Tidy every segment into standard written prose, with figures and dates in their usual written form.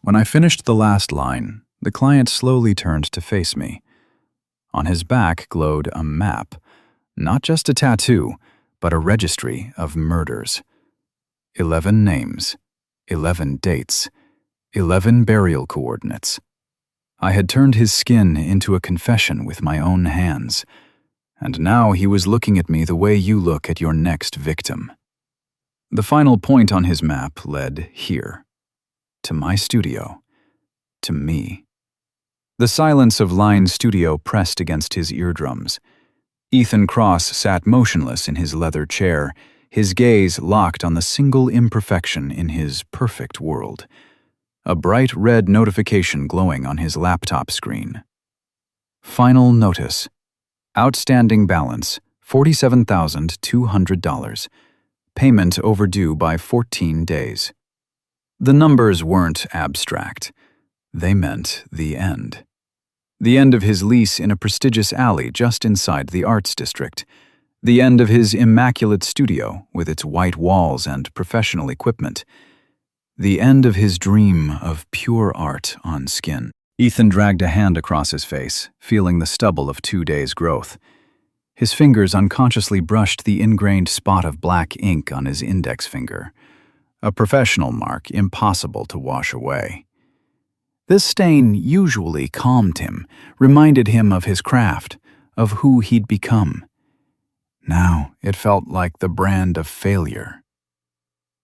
When I finished the last line, the client slowly turned to face me. On his back glowed a map, not just a tattoo, but a registry of murders. 11 names, 11 dates, 11 burial coordinates. I had turned his skin into a confession with my own hands, and now he was looking at me the way you look at your next victim. The final point on his map led here, to my studio, to me. The silence of Line's studio pressed against his eardrums. Ethan Cross sat motionless in his leather chair, his gaze locked on the single imperfection in his perfect world. A bright red notification glowing on his laptop screen. Final notice. Outstanding balance, $47,200. Payment overdue by 14 days. The numbers weren't abstract. They meant the end. The end of his lease in a prestigious alley just inside the Arts District. The end of his immaculate studio with its white walls and professional equipment. The end of his dream of pure art on skin. Ethan dragged a hand across his face, feeling the stubble of 2 days' growth. His fingers unconsciously brushed the ingrained spot of black ink on his index finger. A professional mark impossible to wash away. This stain usually calmed him, reminded him of his craft, of who he'd become. Now it felt like the brand of failure.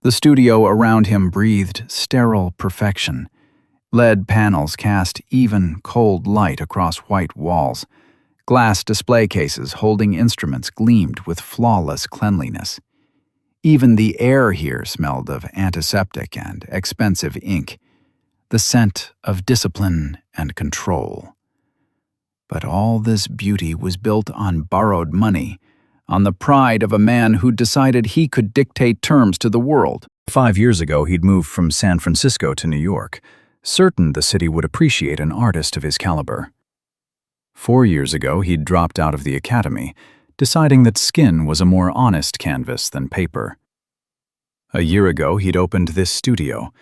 The studio around him breathed sterile perfection. LED panels cast even, cold light across white walls. Glass display cases holding instruments gleamed with flawless cleanliness. Even the air here smelled of antiseptic and expensive ink, the scent of discipline and control. But all this beauty was built on borrowed money, on the pride of a man who'd decided he could dictate terms to the world. 5 years ago, he'd moved from San Francisco to New York, certain the city would appreciate an artist of his caliber. 4 years ago, he'd dropped out of the academy, deciding that skin was a more honest canvas than paper. A year ago, he'd opened this studio,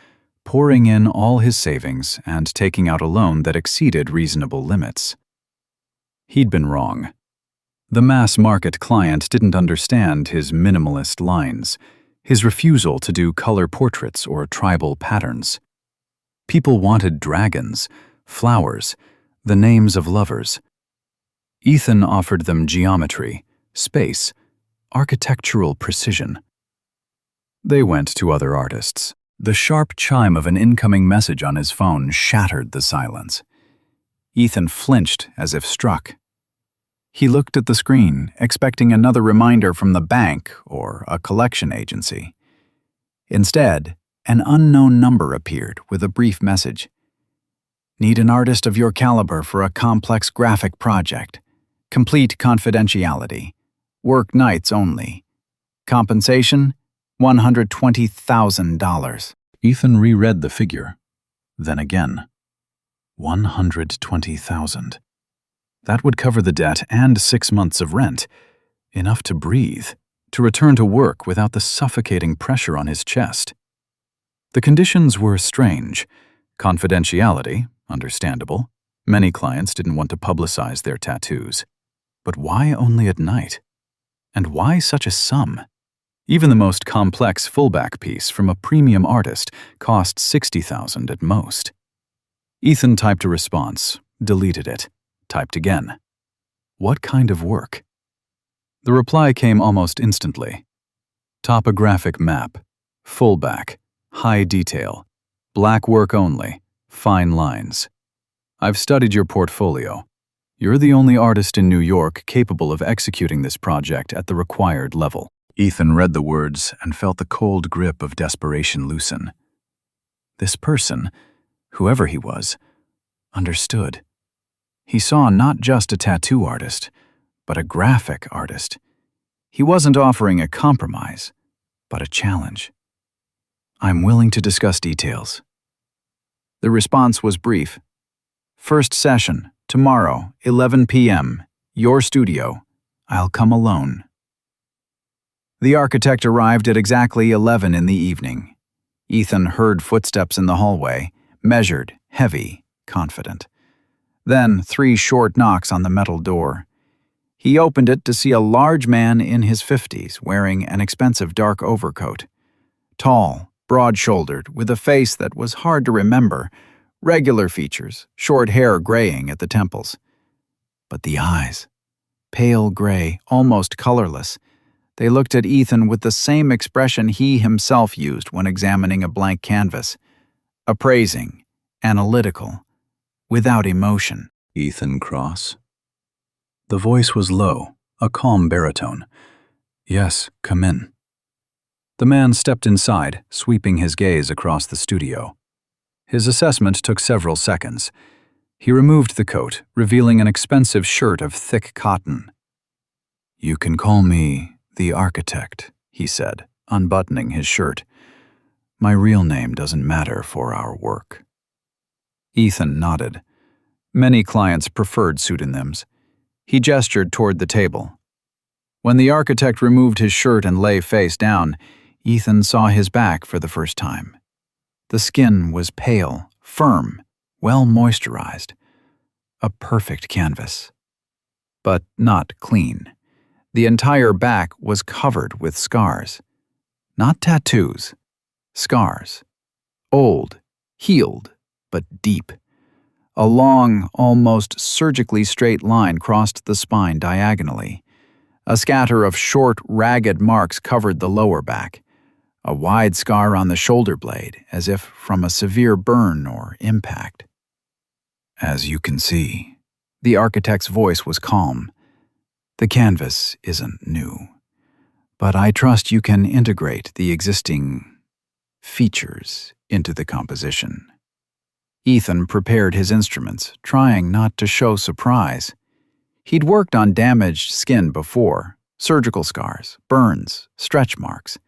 pouring in all his savings and taking out a loan that exceeded reasonable limits. He'd been wrong. The mass-market client didn't understand his minimalist lines, his refusal to do color portraits or tribal patterns. People wanted dragons, flowers, the names of lovers. Ethan offered them geometry, space, architectural precision. They went to other artists. The sharp chime of an incoming message on his phone shattered the silence. Ethan flinched as if struck. He looked at the screen, expecting another reminder from the bank or a collection agency. Instead, an unknown number appeared with a brief message. Need an artist of your caliber for a complex graphic project. Complete confidentiality. Work nights only. Compensation, $120,000. Ethan reread the figure. Then again. 120,000. That would cover the debt and 6 months of rent. Enough to breathe, to return to work without the suffocating pressure on his chest. The conditions were strange. Confidentiality, understandable. Many clients didn't want to publicize their tattoos. But why only at night? And why such a sum? Even the most complex fullback piece from a premium artist cost $60,000 at most. Ethan typed a response, deleted it, typed again. What kind of work? The reply came almost instantly. Topographic map, fullback, high detail, black work only, fine lines. I've studied your portfolio. You're the only artist in New York capable of executing this project at the required level. Ethan read the words and felt the cold grip of desperation loosen. This person, whoever he was, understood. He saw not just a tattoo artist, but a graphic artist. He wasn't offering a compromise, but a challenge. I'm willing to discuss details. The response was brief. First session, tomorrow, 11 p.m., your studio. I'll come alone. The architect arrived at exactly 11 in the evening. Ethan heard footsteps in the hallway, measured, heavy, confident. Then 3 short knocks on the metal door. He opened it to see a large man in his 50s wearing an expensive dark overcoat. Tall, broad-shouldered, with a face that was hard to remember, regular features, short hair graying at the temples. But the eyes, pale gray, almost colorless, they looked at Ethan with the same expression he himself used when examining a blank canvas. Appraising, analytical, without emotion. Ethan Cross? The voice was low, a calm baritone. Yes, come in. The man stepped inside, sweeping his gaze across the studio. His assessment took several seconds. He removed the coat, revealing an expensive shirt of thick cotton. "You can call me the architect," he said, unbuttoning his shirt. "My real name doesn't matter for our work." Ethan nodded. Many clients preferred pseudonyms. He gestured toward the table. When the architect removed his shirt and lay face down, Ethan saw his back for the first time. The skin was pale, firm, well moisturized. A perfect canvas. But not clean. The entire back was covered with scars. Not tattoos. Scars. Old, healed, but deep. A long, almost surgically straight line crossed the spine diagonally. A scatter of short, ragged marks covered the lower back. A wide scar on the shoulder blade, as if from a severe burn or impact. "As you can see," the architect's voice was calm, "the canvas isn't new, but I trust you can integrate the existing features into the composition." Ethan prepared his instruments, trying not to show surprise. He'd worked on damaged skin before, surgical scars, burns, stretch marks.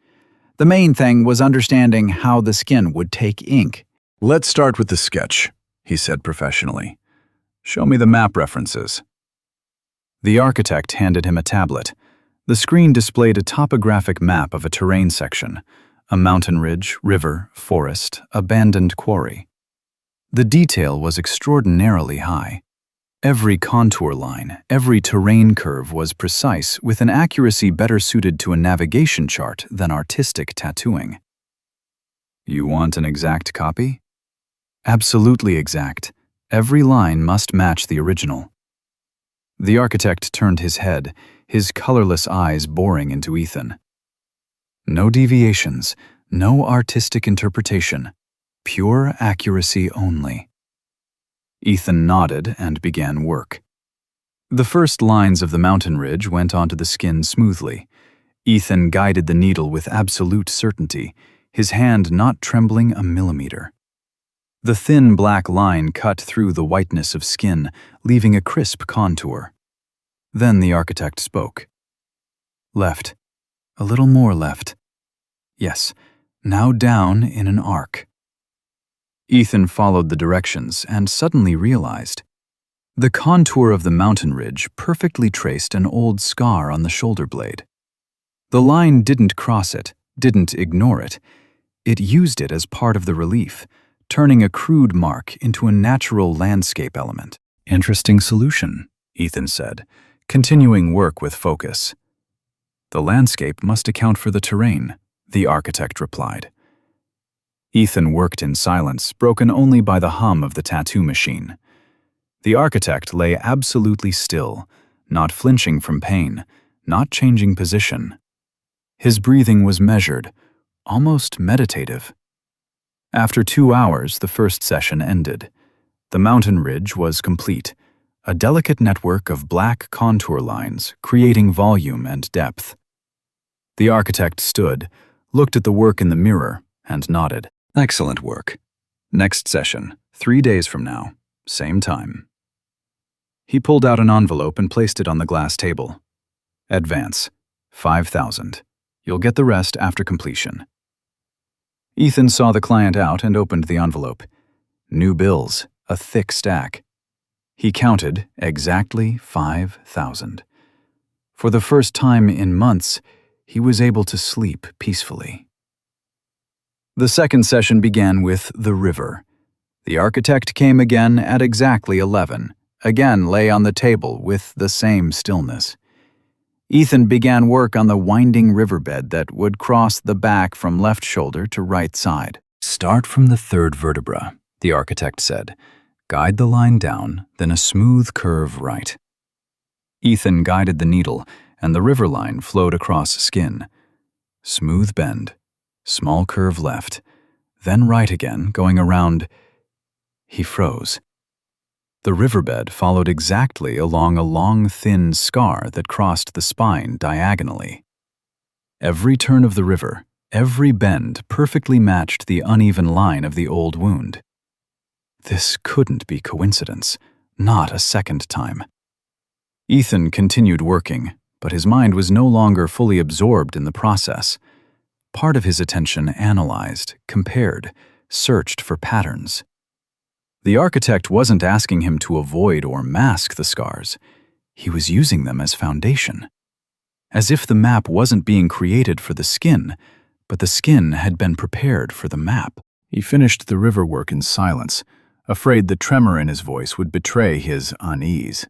The main thing was understanding how the skin would take ink. "Let's start with the sketch," he said professionally. "Show me the map references." The architect handed him a tablet. The screen displayed a topographic map of a terrain section, a mountain ridge, river, forest, abandoned quarry. The detail was extraordinarily high. Every contour line, every terrain curve was precise, with an accuracy better suited to a navigation chart than artistic tattooing. "You want an exact copy?" "Absolutely exact. Every line must match the original." The architect turned his head, his colorless eyes boring into Ethan. "No deviations, no artistic interpretation. Pure accuracy only." Ethan nodded and began work. The first lines of the mountain ridge went onto the skin smoothly. Ethan guided the needle with absolute certainty, his hand not trembling a millimeter. The thin black line cut through the whiteness of skin, leaving a crisp contour. Then the architect spoke. "Left. A little more left. Yes, now down in an arc." Ethan followed the directions and suddenly realized. The contour of the mountain ridge perfectly traced an old scar on the shoulder blade. The line didn't cross it, didn't ignore it. It used it as part of the relief, turning a crude mark into a natural landscape element. "Interesting solution," Ethan said, continuing work with focus. "The landscape must account for the terrain," the architect replied. Ethan worked in silence, broken only by the hum of the tattoo machine. The architect lay absolutely still, not flinching from pain, not changing position. His breathing was measured, almost meditative. After 2 hours, the first session ended. The mountain ridge was complete, a delicate network of black contour lines creating volume and depth. The architect stood, looked at the work in the mirror, and nodded. "Excellent work. Next session, 3 days from now, same time." He pulled out an envelope and placed it on the glass table. "Advance, 5,000. You'll get the rest after completion." Ethan saw the client out and opened the envelope. New bills, a thick stack. He counted exactly 5,000. For the first time in months, he was able to sleep peacefully. The second session began with the river. The architect came again at exactly 11, again lay on the table with the same stillness. Ethan began work on the winding riverbed that would cross the back from left shoulder to right side. "Start from the third vertebra," the architect said. "Guide the line down, then a smooth curve right." Ethan guided the needle, and the river line flowed across skin. Smooth bend, small curve left, then right again, going around. He froze. The riverbed followed exactly along a long, thin scar that crossed the spine diagonally. Every turn of the river, every bend perfectly matched the uneven line of the old wound. This couldn't be coincidence, not a second time. Ethan continued working, but his mind was no longer fully absorbed in the process. Part of his attention analyzed, compared, searched for patterns. The architect wasn't asking him to avoid or mask the scars. He was using them as foundation. As if the map wasn't being created for the skin, but the skin had been prepared for the map. He finished the river work in silence, afraid the tremor in his voice would betray his unease.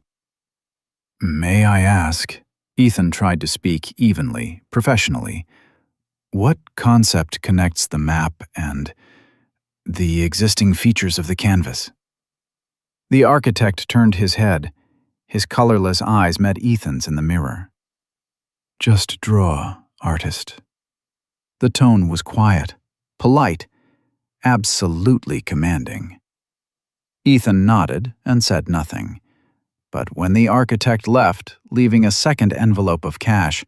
"May I ask," Ethan tried to speak evenly, professionally, "what concept connects the map and the existing features of the canvas?" The architect turned his head. His colorless eyes met Ethan's in the mirror. "Just draw, artist." The tone was quiet, polite, absolutely commanding. Ethan nodded and said nothing. But when the architect left, leaving a second envelope of cash,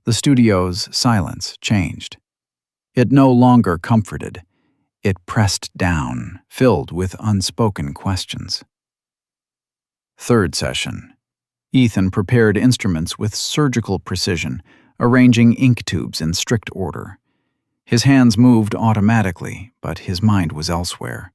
the studio's silence changed. It no longer comforted. It pressed down, filled with unspoken questions. Third session. Ethan prepared instruments with surgical precision, arranging ink tubes in strict order. His hands moved automatically, but his mind was elsewhere.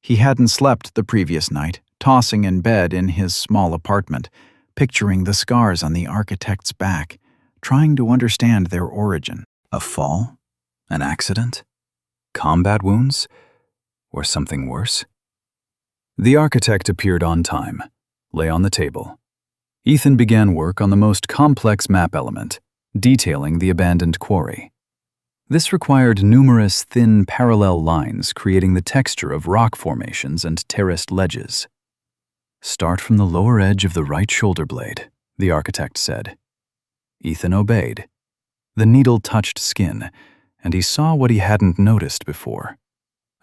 He hadn't slept the previous night, tossing in bed in his small apartment, picturing the scars on the architect's back, trying to understand their origin. A fall? An accident? Combat wounds? Or something worse? The architect appeared on time, lay on the table. Ethan began work on the most complex map element, detailing the abandoned quarry. This required numerous thin parallel lines creating the texture of rock formations and terraced ledges. "Start from the lower edge of the right shoulder blade," the architect said. Ethan obeyed. The needle touched skin, and he saw what he hadn't noticed before.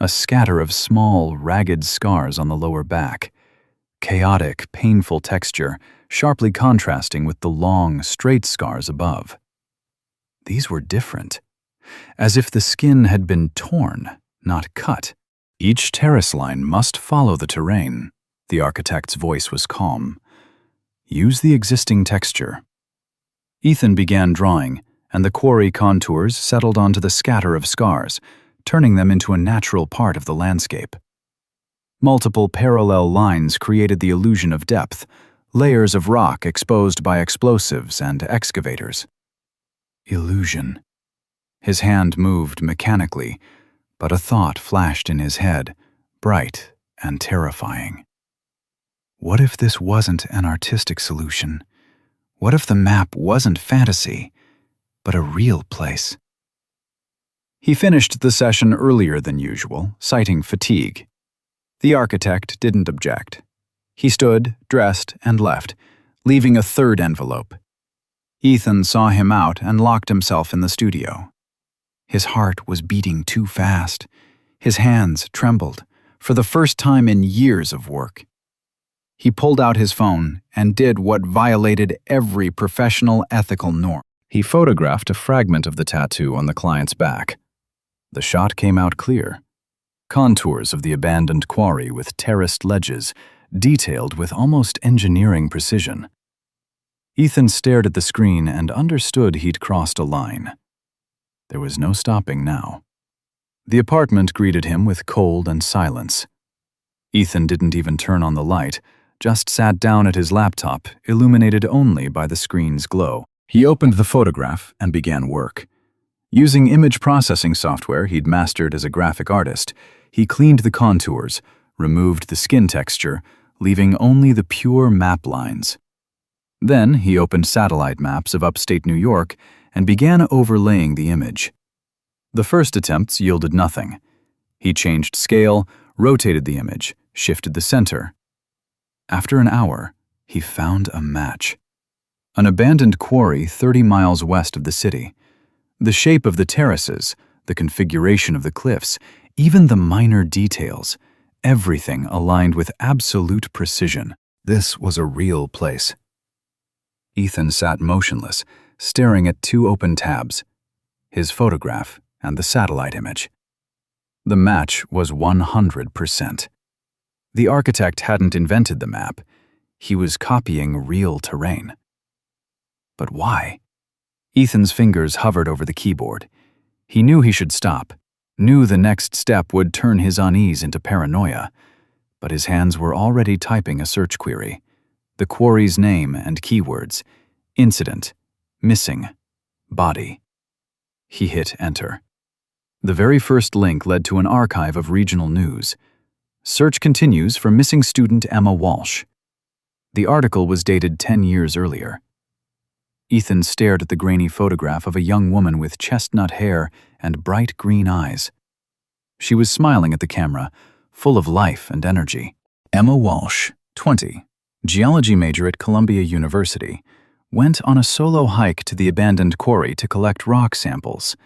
A scatter of small, ragged scars on the lower back. Chaotic, painful texture, sharply contrasting with the long, straight scars above. These were different. As if the skin had been torn, not cut. Each terrace line must follow the terrain. The architect's voice was calm. Use the existing texture. Ethan began drawing, and the quarry contours settled onto the scatter of scars, turning them into a natural part of the landscape. Multiple parallel lines created the illusion of depth, layers of rock exposed by explosives and excavators. Illusion. His hand moved mechanically, but a thought flashed in his head, bright and terrifying. What if this wasn't an artistic solution? What if the map wasn't fantasy, but a real place? He finished the session earlier than usual, citing fatigue. The architect didn't object. He stood, dressed, and left, leaving a third envelope. Ethan saw him out and locked himself in the studio. His heart was beating too fast. His hands trembled, for the first time in years of work. He pulled out his phone and did what violated every professional ethical norm. He photographed a fragment of the tattoo on the client's back. The shot came out clear. Contours of the abandoned quarry with terraced ledges, detailed with almost engineering precision. Ethan stared at the screen and understood he'd crossed a line. There was no stopping now. The apartment greeted him with cold and silence. Ethan didn't even turn on the light, just sat down at his laptop, illuminated only by the screen's glow. He opened the photograph and began work. Using image processing software he'd mastered as a graphic artist, he cleaned the contours, removed the skin texture, leaving only the pure map lines. Then he opened satellite maps of upstate New York and began overlaying the image. The first attempts yielded nothing. He changed scale, rotated the image, shifted the center. After an hour, he found a match. An abandoned quarry 30 miles west of the city. The shape of the terraces, the configuration of the cliffs, even the minor details, everything aligned with absolute precision. This was a real place. Ethan sat motionless, staring at two open tabs, his photograph and the satellite image. The match was 100%. The architect hadn't invented the map. He was copying real terrain. But why? Ethan's fingers hovered over the keyboard. He knew he should stop, knew the next step would turn his unease into paranoia, but his hands were already typing a search query. The quarry's name and keywords: incident, missing, body. He hit enter. The very first link led to an archive of regional news. Search continues for missing student Emma Walsh. The article was dated 10 years earlier. Ethan stared at the grainy photograph of a young woman with chestnut hair and bright green eyes. She was smiling at the camera, full of life and energy. Emma Walsh, 20, geology major at Columbia University, went on a solo hike to the abandoned quarry to collect rock samples.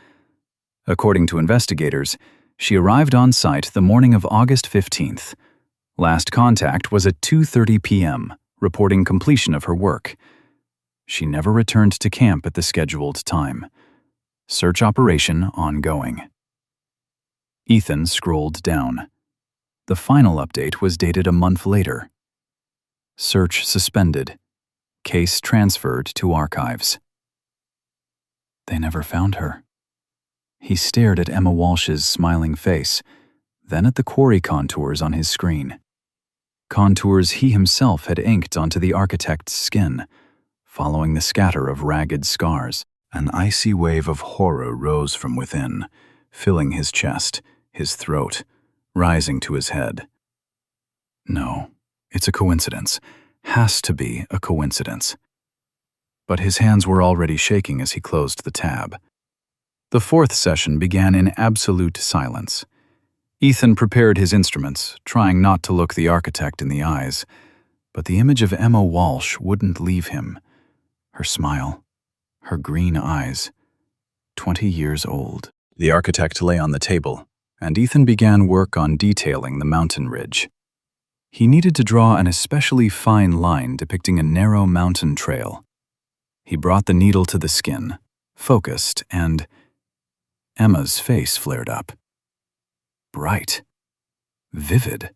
According to investigators, she arrived on site the morning of August 15th. Last contact was at 2:30 p.m., reporting completion of her work. She never returned to camp at the scheduled time. Search operation ongoing. Ethan scrolled down. The final update was dated a month later. Search suspended. Case transferred to archives. They never found her. He stared at Emma Walsh's smiling face, then at the quarry contours on his screen. Contours he himself had inked onto the architect's skin, following the scatter of ragged scars. An icy wave of horror rose from within, filling his chest, his throat, rising to his head. No, it's a coincidence. Has to be a coincidence. But his hands were already shaking as he closed the tab. The fourth session began in absolute silence. Ethan prepared his instruments, trying not to look the architect in the eyes, but the image of Emma Walsh wouldn't leave him. Her smile, her green eyes, 20 years old. The architect lay on the table, and Ethan began work on detailing the mountain ridge. He needed to draw an especially fine line depicting a narrow mountain trail. He brought the needle to the skin, focused, and Emma's face flared up. Bright, vivid,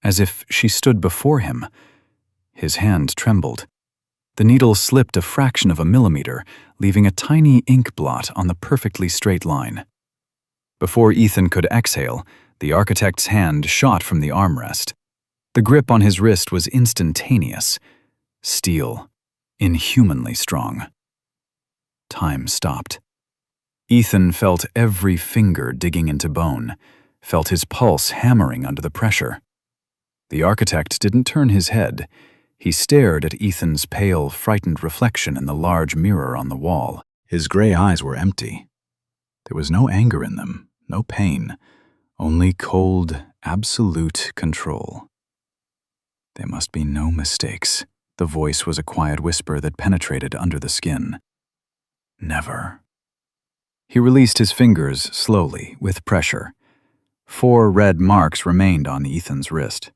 as if she stood before him. His hand trembled. The needle slipped a fraction of a millimeter, leaving a tiny ink blot on the perfectly straight line. Before Ethan could exhale, the architect's hand shot from the armrest. The grip on his wrist was instantaneous. Steel, inhumanly strong. Time stopped. Ethan felt every finger digging into bone, felt his pulse hammering under the pressure. The architect didn't turn his head. He stared at Ethan's pale, frightened reflection in the large mirror on the wall. His gray eyes were empty. There was no anger in them, no pain, only cold, absolute control. There must be no mistakes. The voice was a quiet whisper that penetrated under the skin. Never. He released his fingers slowly, with pressure. 4 red marks remained on Ethan's wrist.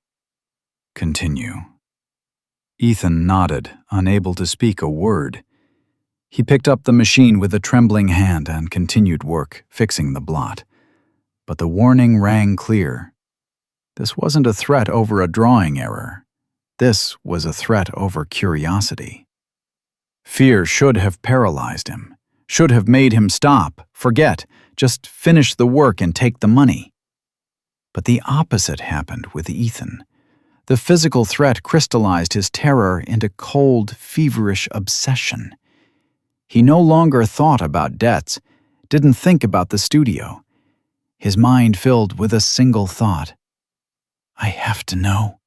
Continue. Ethan nodded, unable to speak a word. He picked up the machine with a trembling hand and continued work, fixing the blot. But the warning rang clear. This wasn't a threat over a drawing error. This was a threat over curiosity. Fear should have paralyzed him, should have made him stop, forget, just finish the work and take the money. But the opposite happened with Ethan. The physical threat crystallized his terror into cold, feverish obsession. He no longer thought about debts, didn't think about the studio. His mind filled with a single thought. I have to know.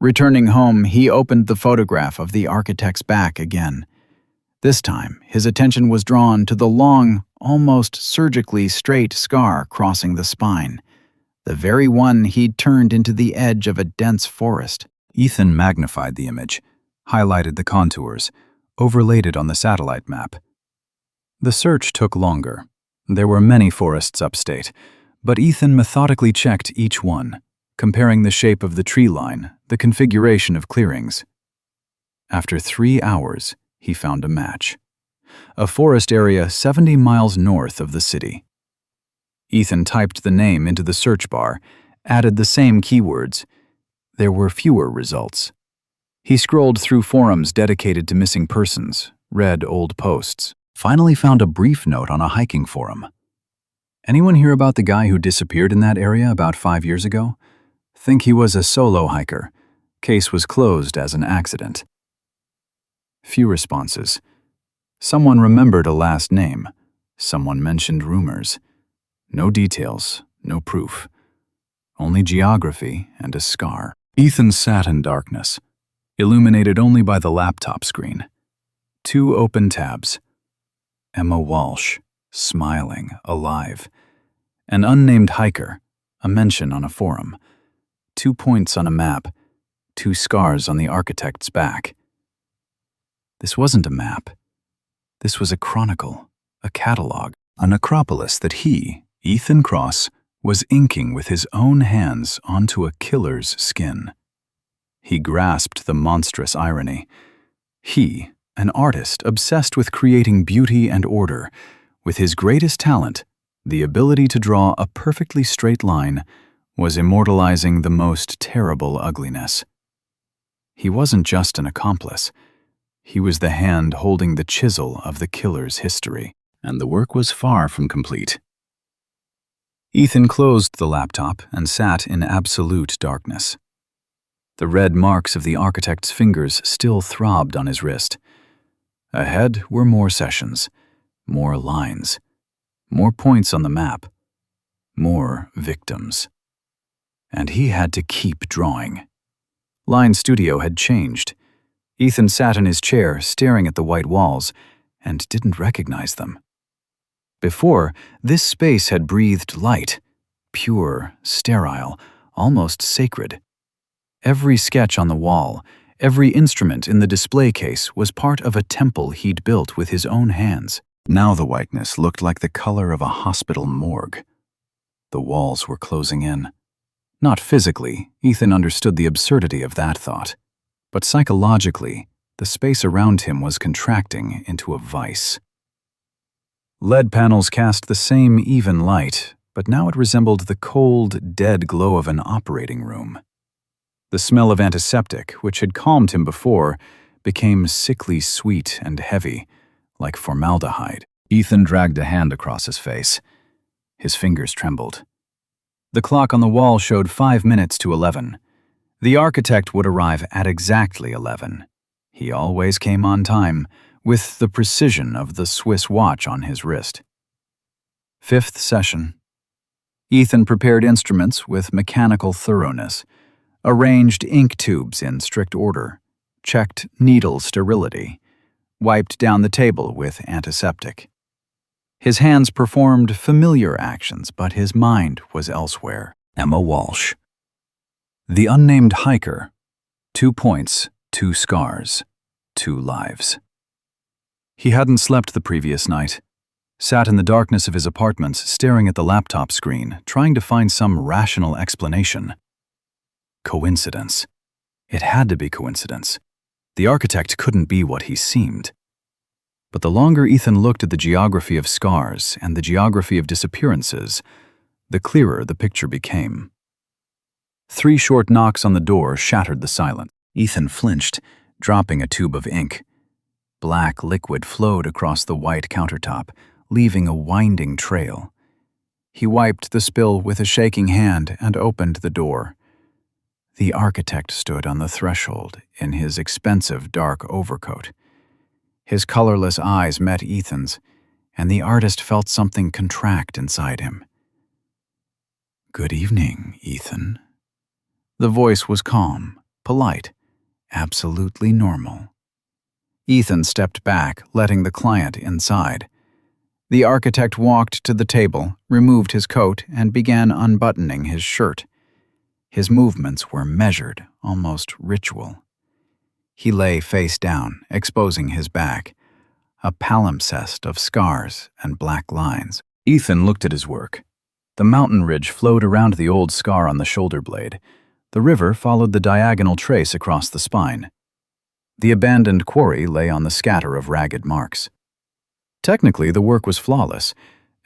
Returning home, he opened the photograph of the architect's back again. This time, his attention was drawn to the long, almost surgically straight scar crossing the spine, the very one he'd turned into the edge of a dense forest. Ethan magnified the image, highlighted the contours, overlaid it on the satellite map. The search took longer. There were many forests upstate, but Ethan methodically checked each one, comparing the shape of the tree line, the configuration of clearings. After 3 hours, he found a match. A forest area 70 miles north of the city. Ethan typed the name into the search bar, added the same keywords. There were fewer results. He scrolled through forums dedicated to missing persons, read old posts, finally found a brief note on a hiking forum. Anyone hear about the guy who disappeared in that area about 5 years ago? Think he was a solo hiker. Case was closed as an accident. Few responses. Someone remembered a last name. Someone mentioned rumors. No details, no proof. Only geography and a scar. Ethan sat in darkness, illuminated only by the laptop screen. 2 open tabs. Emma Walsh, smiling, alive. An unnamed hiker, a mention on a forum. 2 points on a map, 2 scars on the architect's back. This wasn't a map. This was a chronicle, a catalog, a necropolis that he, Ethan Cross, was inking with his own hands onto a killer's skin. He grasped the monstrous irony. He, an artist obsessed with creating beauty and order, with his greatest talent, the ability to draw a perfectly straight line, was immortalizing the most terrible ugliness. He wasn't just an accomplice. He was the hand holding the chisel of the killer's history, and the work was far from complete. Ethan closed the laptop and sat in absolute darkness. The red marks of the architect's fingers still throbbed on his wrist. Ahead were more sessions, more lines, more points on the map, more victims. And he had to keep drawing. Line Studio had changed. Ethan sat in his chair, staring at the white walls, and didn't recognize them. Before, this space had breathed light, pure, sterile, almost sacred. Every sketch on the wall, every instrument in the display case was part of a temple he'd built with his own hands. Now the whiteness looked like the color of a hospital morgue. The walls were closing in. Not physically, Ethan understood the absurdity of that thought. But psychologically, the space around him was contracting into a vice. LED panels cast the same even light, but now it resembled the cold, dead glow of an operating room. The smell of antiseptic, which had calmed him before, became sickly sweet and heavy, like formaldehyde. Ethan dragged a hand across his face. His fingers trembled. The clock on the wall showed 5 minutes to 11. The architect would arrive at exactly 11. He always came on time, with the precision of the Swiss watch on his wrist. 5th session. Ethan prepared instruments with mechanical thoroughness, arranged ink tubes in strict order, checked needle sterility, wiped down the table with antiseptic. His hands performed familiar actions, but his mind was elsewhere. Emma Walsh. The unnamed hiker. 2 points, 2 scars, 2 lives. He hadn't slept the previous night. Sat in the darkness of his apartment, staring at the laptop screen, trying to find some rational explanation. Coincidence. It had to be coincidence. The architect couldn't be what he seemed. But the longer Ethan looked at the geography of scars and the geography of disappearances, the clearer the picture became. 3 short knocks on the door shattered the silence. Ethan flinched, dropping a tube of ink. Black liquid flowed across the white countertop, leaving a winding trail. He wiped the spill with a shaking hand and opened the door. The architect stood on the threshold in his expensive dark overcoat. His colorless eyes met Ethan's, and the artist felt something contract inside him. "Good evening, Ethan," The voice was calm, polite, absolutely normal. Ethan stepped back, letting the client inside. The architect walked to the table, removed his coat, and began unbuttoning his shirt. His movements were measured, almost ritual. He lay face down, exposing his back, a palimpsest of scars and black lines. Ethan looked at his work. The mountain ridge flowed around the old scar on the shoulder blade. The river followed the diagonal trace across the spine. The abandoned quarry lay on the scatter of ragged marks. Technically, the work was flawless,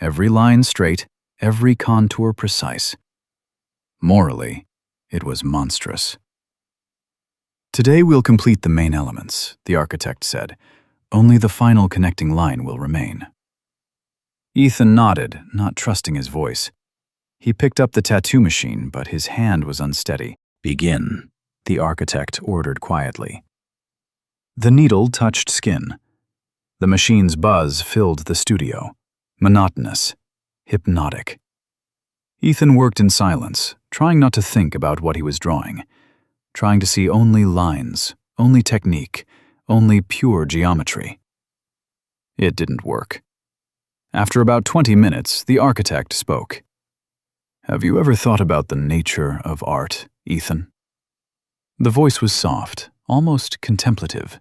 every line straight, every contour precise. Morally, it was monstrous. "Today we'll complete the main elements," the architect said. "Only the final connecting line will remain." Ethan nodded, not trusting his voice. He picked up the tattoo machine, but his hand was unsteady. "Begin," the architect ordered quietly. The needle touched skin. The machine's buzz filled the studio, monotonous, hypnotic. Ethan worked in silence, trying not to think about what he was drawing, trying to see only lines, only technique, only pure geometry. It didn't work. After about 20 minutes, the architect spoke. "Have you ever thought about the nature of art, Ethan?" The voice was soft, almost contemplative.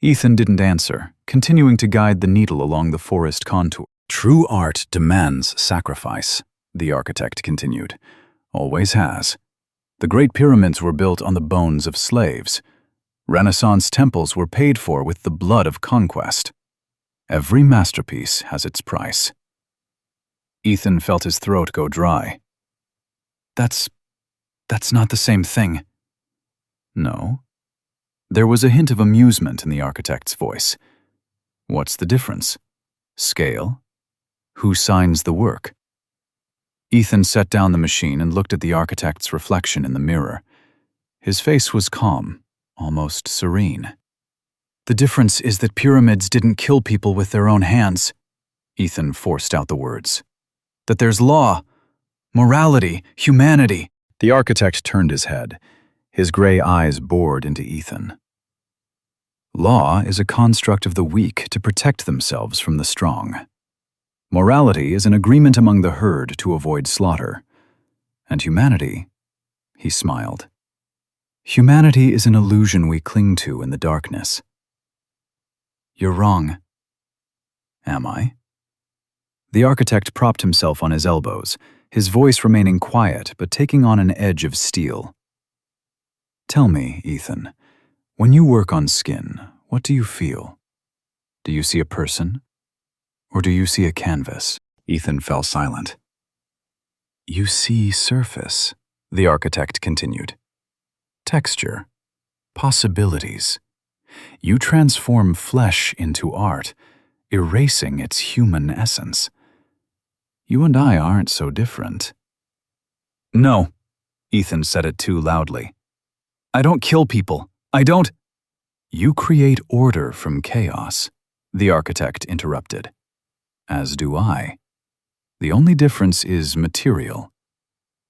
Ethan didn't answer, continuing to guide the needle along the forest contour. "True art demands sacrifice," the architect continued. "Always has. The Great Pyramids were built on the bones of slaves. Renaissance temples were paid for with the blood of conquest. Every masterpiece has its price." Ethan felt his throat go dry. That's not the same thing." "No?" There was a hint of amusement in the architect's voice. "What's the difference? Scale? Who signs the work?" Ethan set down the machine and looked at the architect's reflection in the mirror. His face was calm, almost serene. "The difference is that pyramids didn't kill people with their own hands." Ethan forced out the words. "That there's law, morality, humanity." The architect turned his head. His gray eyes bored into Ethan. "Law is a construct of the weak to protect themselves from the strong. Morality is an agreement among the herd to avoid slaughter. And humanity," he smiled, "humanity is an illusion we cling to in the darkness." "You're wrong." "Am I?" The architect propped himself on his elbows, his voice remaining quiet but taking on an edge of steel. "Tell me, Ethan, when you work on skin, what do you feel? Do you see a person? Or do you see a canvas?" Ethan fell silent. "You see surface," the architect continued. "Texture, possibilities. You transform flesh into art, erasing its human essence. You and I aren't so different." "No," Ethan said it too loudly. "I don't kill people. I don't—" "You create order from chaos," the architect interrupted. "As do I. The only difference is material.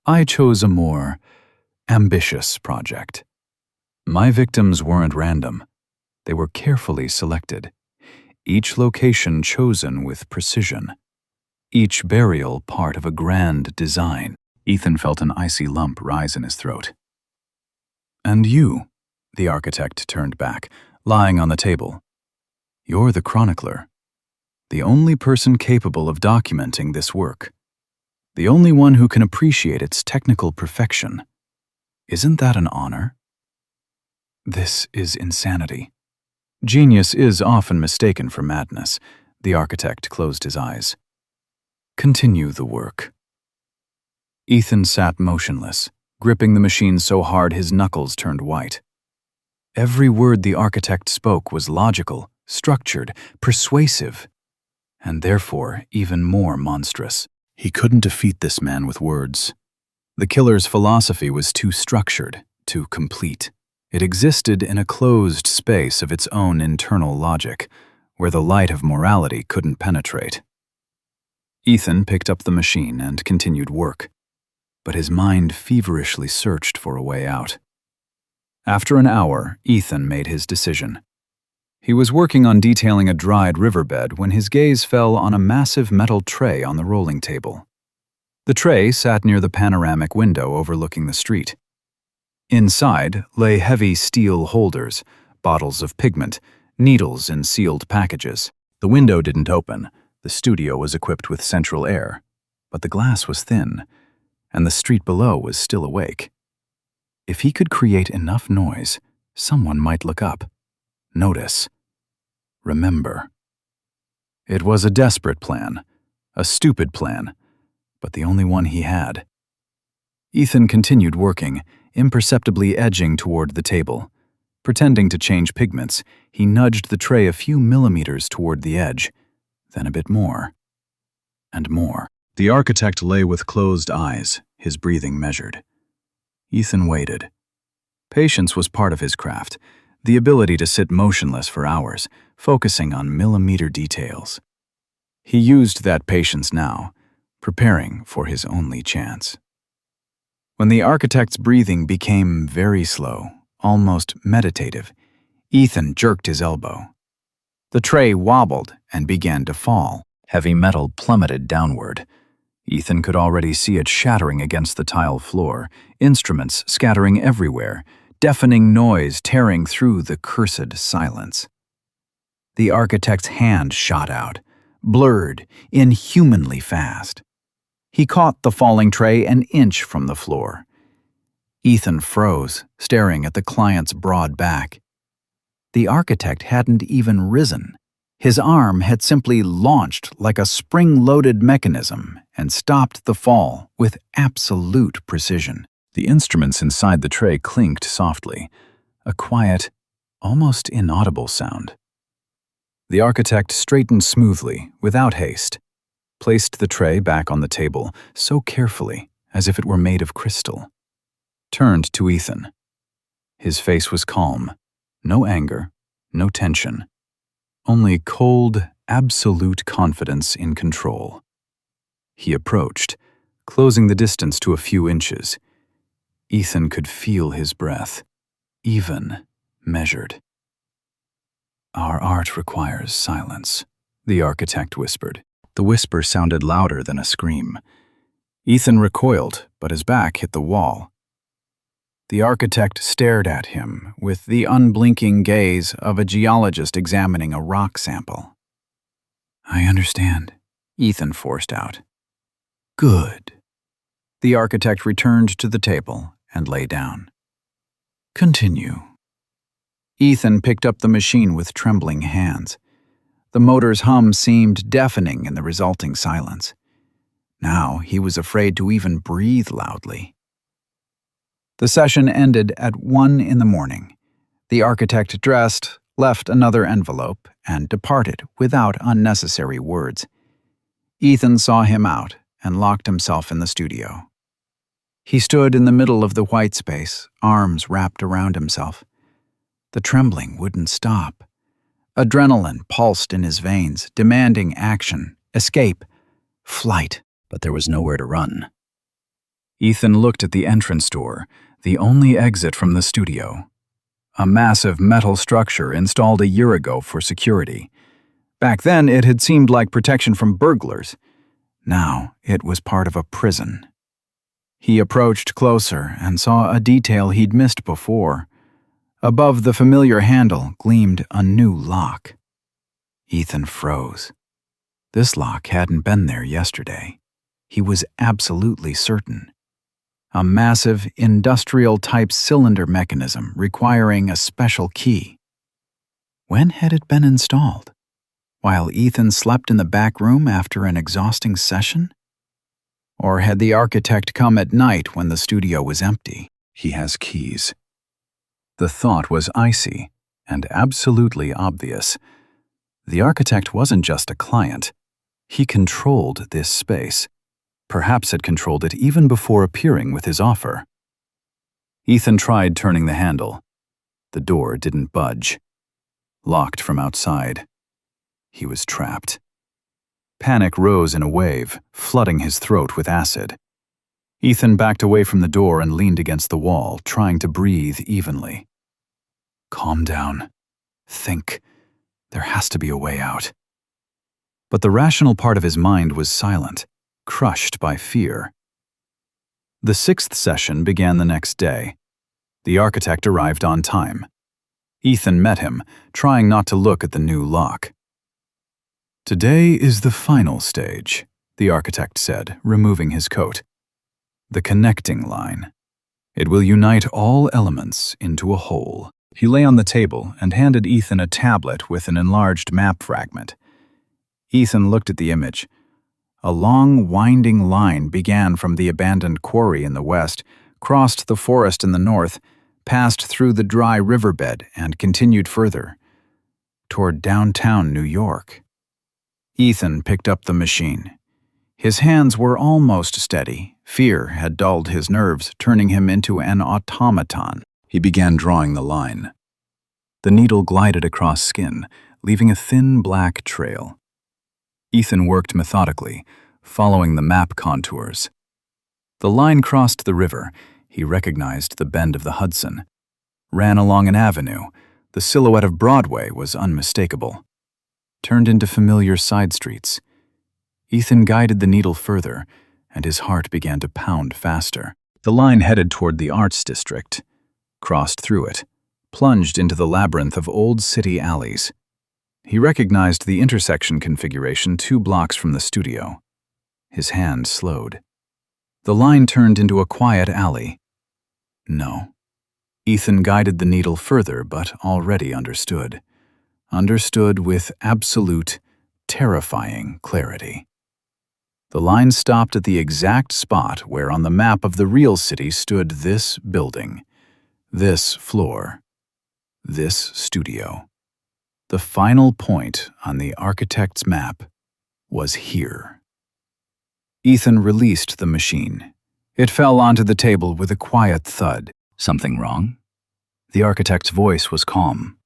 I chose a more ambitious project. My victims weren't random. They were carefully selected. Each location chosen with precision. Each burial part of a grand design." Ethan felt an icy lump rise in his throat. "And you," the architect turned back, lying on the table. "You're the chronicler. The only person capable of documenting this work. The only one who can appreciate its technical perfection. Isn't that an honor?" "This is insanity." "Genius is often mistaken for madness." The architect closed his eyes. "Continue the work." Ethan sat motionless, gripping the machine so hard his knuckles turned white. Every word the architect spoke was logical, structured, persuasive, and therefore even more monstrous. He couldn't defeat this man with words. The killer's philosophy was too structured, too complete. It existed in a closed space of its own internal logic, where the light of morality couldn't penetrate. Ethan picked up the machine and continued work. but his mind feverishly searched for a way out. After an hour, Ethan made his decision. He was working on detailing a dried riverbed when his gaze fell on a massive metal tray on the rolling table. The tray sat near the panoramic window overlooking the street. Inside lay heavy steel holders, bottles of pigment, needles in sealed packages. The window didn't open. The studio was equipped with central air, but the glass was thin, and the street below was still awake. If he could create enough noise, someone might look up, notice, remember. It was a desperate plan, a stupid plan, but the only one he had. Ethan continued working, imperceptibly edging toward the table. Pretending to change pigments, he nudged the tray a few millimeters toward the edge, then a bit more, and more. The architect lay with closed eyes, his breathing measured. Ethan waited. Patience was part of his craft, the ability to sit motionless for hours, focusing on millimeter details. He used that patience now, preparing for his only chance. When the architect's breathing became very slow, almost meditative, Ethan jerked his elbow. The tray wobbled and began to fall. Heavy metal plummeted downward. Ethan could already see it shattering against the tile floor, instruments scattering everywhere, deafening noise tearing through the cursed silence. The architect's hand shot out, blurred, inhumanly fast. He caught the falling tray an inch from the floor. Ethan froze, staring at the client's broad back. The architect hadn't even risen. His arm had simply launched like a spring-loaded mechanism and stopped the fall with absolute precision. The instruments inside the tray clinked softly, a quiet, almost inaudible sound. The architect straightened smoothly, without haste, placed the tray back on the table so carefully as if it were made of crystal, turned to Ethan. His face was calm, no anger, no tension, only cold, absolute confidence in control. He approached, closing the distance to a few inches. Ethan could feel his breath, even, measured. "Our art requires silence," the architect whispered. The whisper sounded louder than a scream. Ethan recoiled, but his back hit the wall. The architect stared at him with the unblinking gaze of a geologist examining a rock sample. "I understand," Ethan forced out. "Good." The architect returned to the table and lay down. "Continue." Ethan picked up the machine with trembling hands. The motor's hum seemed deafening in the resulting silence. Now he was afraid to even breathe loudly. The session ended at 1 in the morning. The architect dressed, left another envelope, and departed without unnecessary words. Ethan saw him out and locked himself in the studio. He stood in the middle of the white space, arms wrapped around himself. The trembling wouldn't stop. Adrenaline pulsed in his veins, demanding action, escape, flight, but there was nowhere to run. Ethan looked at the entrance door, the only exit from the studio. A massive metal structure installed a year ago for security. Back then, it had seemed like protection from burglars. Now, it was part of a prison. He approached closer and saw a detail he'd missed before. Above the familiar handle gleamed a new lock. Ethan froze. This lock hadn't been there yesterday. He was absolutely certain. A massive, industrial-type cylinder mechanism requiring a special key. When had it been installed? While Ethan slept in the back room after an exhausting session? Or had the architect come at night when the studio was empty? He has keys. The thought was icy and absolutely obvious. The architect wasn't just a client. He controlled this space. Perhaps had controlled it even before appearing with his offer. Ethan tried turning the handle. The door didn't budge. Locked from outside. He was trapped. Panic rose in a wave, flooding his throat with acid. Ethan backed away from the door and leaned against the wall, trying to breathe evenly. Calm down. Think. There has to be a way out. But the rational part of his mind was silent, crushed by fear. The 6th session began the next day. The architect arrived on time. Ethan met him, trying not to look at the new lock. Today is the final stage, the architect said, removing his coat. The connecting line. It will unite all elements into a whole. He lay on the table and handed Ethan a tablet with an enlarged map fragment. Ethan looked at the image. A long, winding line began from the abandoned quarry in the west, crossed the forest in the north, passed through the dry riverbed, and continued further, toward downtown New York. Ethan picked up the machine. His hands were almost steady. Fear had dulled his nerves, turning him into an automaton. He began drawing the line. The needle glided across skin, leaving a thin black trail. Ethan worked methodically, following the map contours. The line crossed the river. He recognized the bend of the Hudson. Ran along an avenue. The silhouette of Broadway was unmistakable. Turned into familiar side streets. Ethan guided the needle further, and his heart began to pound faster. The line headed toward the Arts District, crossed through it, plunged into the labyrinth of old city alleys. He recognized the intersection configuration 2 blocks from the studio. His hand slowed. The line turned into a quiet alley. No. Ethan guided the needle further, but already understood. Understood with absolute, terrifying clarity. The line stopped at the exact spot where on the map of the real city stood this building, this floor, this studio. The final point on the architect's map was here. Ethan released the machine. It fell onto the table with a quiet thud. Something wrong? The architect's voice was calm.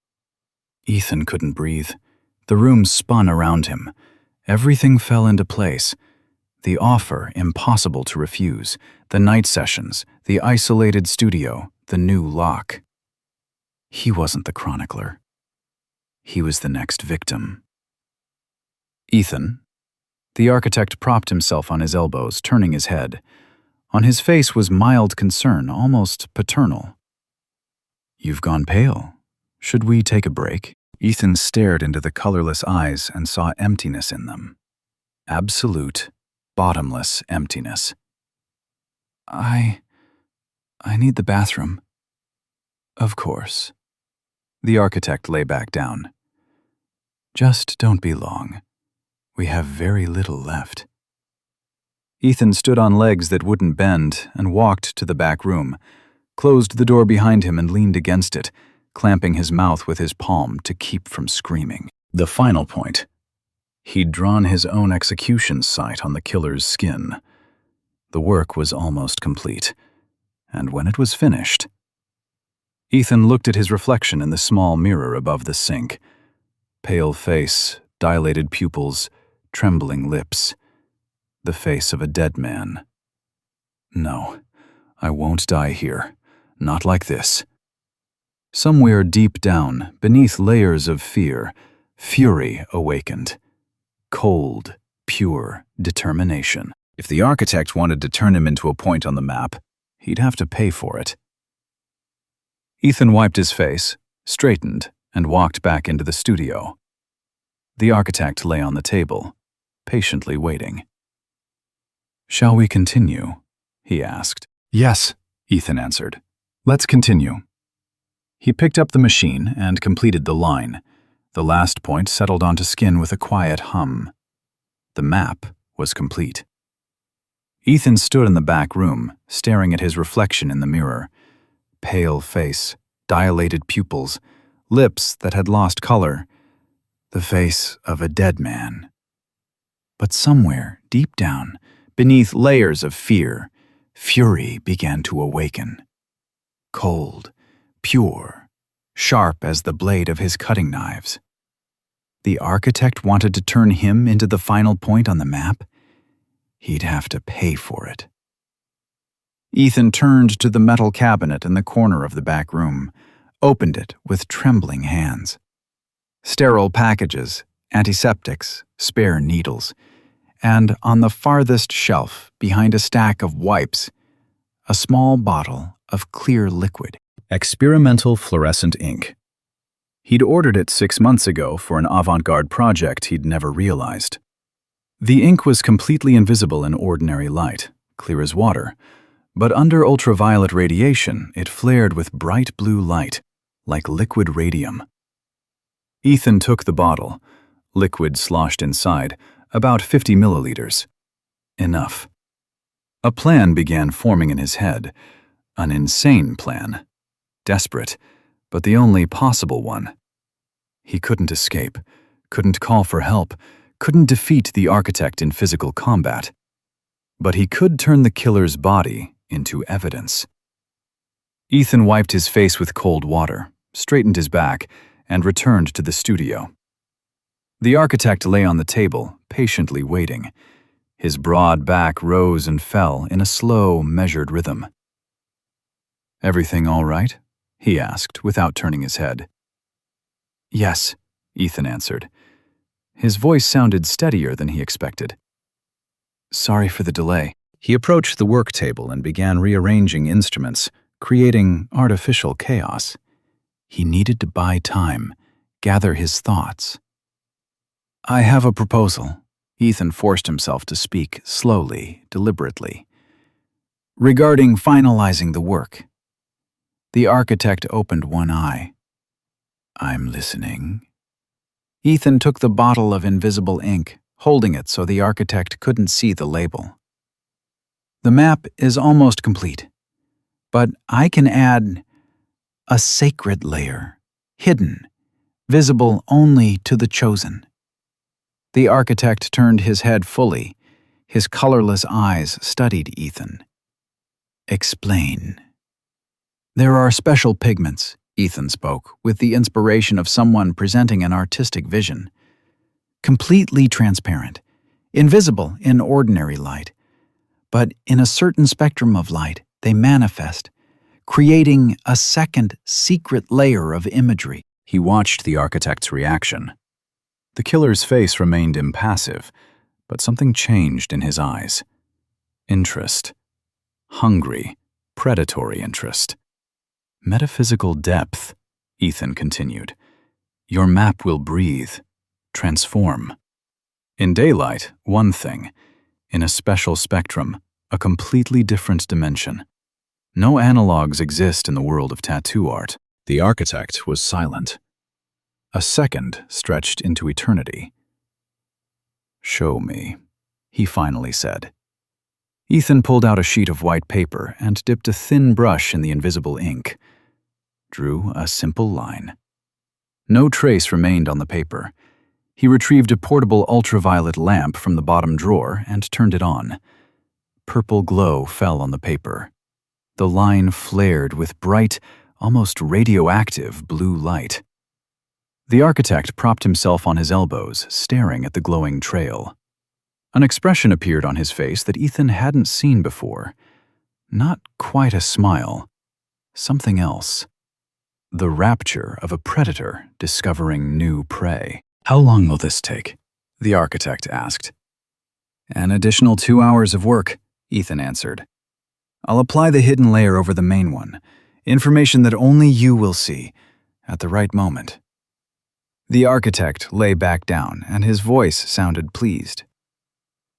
Ethan couldn't breathe. The room spun around him. Everything fell into place. The offer impossible to refuse, the night sessions, the isolated studio, the new lock. He wasn't the chronicler. He was the next victim. Ethan. The architect propped himself on his elbows, turning his head. On his face was mild concern, almost paternal. You've gone pale. Should we take a break? Ethan stared into the colorless eyes and saw emptiness in them. Absolute, bottomless emptiness. I need the bathroom. Of course. The architect lay back down. Just don't be long. We have very little left. Ethan stood on legs that wouldn't bend and walked to the back room, closed the door behind him and leaned against it, clamping his mouth with his palm to keep from screaming. The final point. He'd drawn his own execution site on the killer's skin. The work was almost complete, and when it was finished, Ethan looked at his reflection in the small mirror above the sink. Pale face, dilated pupils, trembling lips. The face of a dead man. No, I won't die here. Not like this. Somewhere deep down, beneath layers of fear, fury awakened. Cold, pure determination. If the architect wanted to turn him into a point on the map, he'd have to pay for it. Ethan wiped his face, straightened, and walked back into the studio. The architect lay on the table, patiently waiting. Shall we continue? He asked. Yes, Ethan answered. Let's continue. He picked up the machine and completed the line. The last point settled onto skin with a quiet hum. The map was complete. Ethan stood in the back room, staring at his reflection in the mirror. Pale face, dilated pupils, lips that had lost color. The face of a dead man. But somewhere, deep down, beneath layers of fear, fury began to awaken. Cold, pure, sharp as the blade of his cutting knives. The architect wanted to turn him into the final point on the map. He'd have to pay for it. Ethan turned to the metal cabinet in the corner of the back room, opened it with trembling hands. Sterile packages, antiseptics, spare needles, and on the farthest shelf, behind a stack of wipes, a small bottle of clear liquid. Experimental fluorescent ink. He'd ordered it 6 months ago for an avant-garde project he'd never realized. The ink was completely invisible in ordinary light, clear as water, but under ultraviolet radiation, it flared with bright blue light, like liquid radium. Ethan took the bottle, liquid sloshed inside, about 50 milliliters. Enough. A plan began forming in his head, an insane plan. Desperate, but the only possible one. He couldn't escape, couldn't call for help, couldn't defeat the architect in physical combat. But he could turn the killer's body into evidence. Ethan wiped his face with cold water, straightened his back, and returned to the studio. The architect lay on the table, patiently waiting. His broad back rose and fell in a slow, measured rhythm. "Everything all right?" he asked, without turning his head. "Yes," Ethan answered. His voice sounded steadier than he expected. "Sorry for the delay." He approached the work table and began rearranging instruments, creating artificial chaos. He needed to buy time, gather his thoughts. "I have a proposal." Ethan forced himself to speak slowly, deliberately. "Regarding finalizing the work." The architect opened one eye. "I'm listening." Ethan took the bottle of invisible ink, holding it so the architect couldn't see the label. "The map is almost complete, but I can add a sacred layer, hidden, visible only to the chosen." The architect turned his head fully. His colorless eyes studied Ethan. "Explain." "There are special pigments," Ethan spoke, with the inspiration of someone presenting an artistic vision. "Completely transparent, invisible in ordinary light. But in a certain spectrum of light, they manifest, creating a second, secret layer of imagery." He watched the architect's reaction. The killer's face remained impassive, but something changed in his eyes. Interest. Hungry, predatory interest. "Metaphysical depth," Ethan continued. "Your map will breathe, transform. In daylight, one thing. In a special spectrum, a completely different dimension. No analogs exist in the world of tattoo art." The architect was silent. A second stretched into eternity. "Show me," he finally said. Ethan pulled out a sheet of white paper and dipped a thin brush in the invisible ink. Drew a simple line. No trace remained on the paper. He retrieved a portable ultraviolet lamp from the bottom drawer and turned it on. Purple glow fell on the paper. The line flared with bright, almost radioactive blue light. The architect propped himself on his elbows, staring at the glowing trail. An expression appeared on his face that Ethan hadn't seen before. Not quite a smile. Something else. The rapture of a predator discovering new prey. "How long will this take?" the architect asked. "An additional 2 hours of work," Ethan answered. "I'll apply the hidden layer over the main one, information that only you will see, at the right moment." The architect lay back down, and his voice sounded pleased.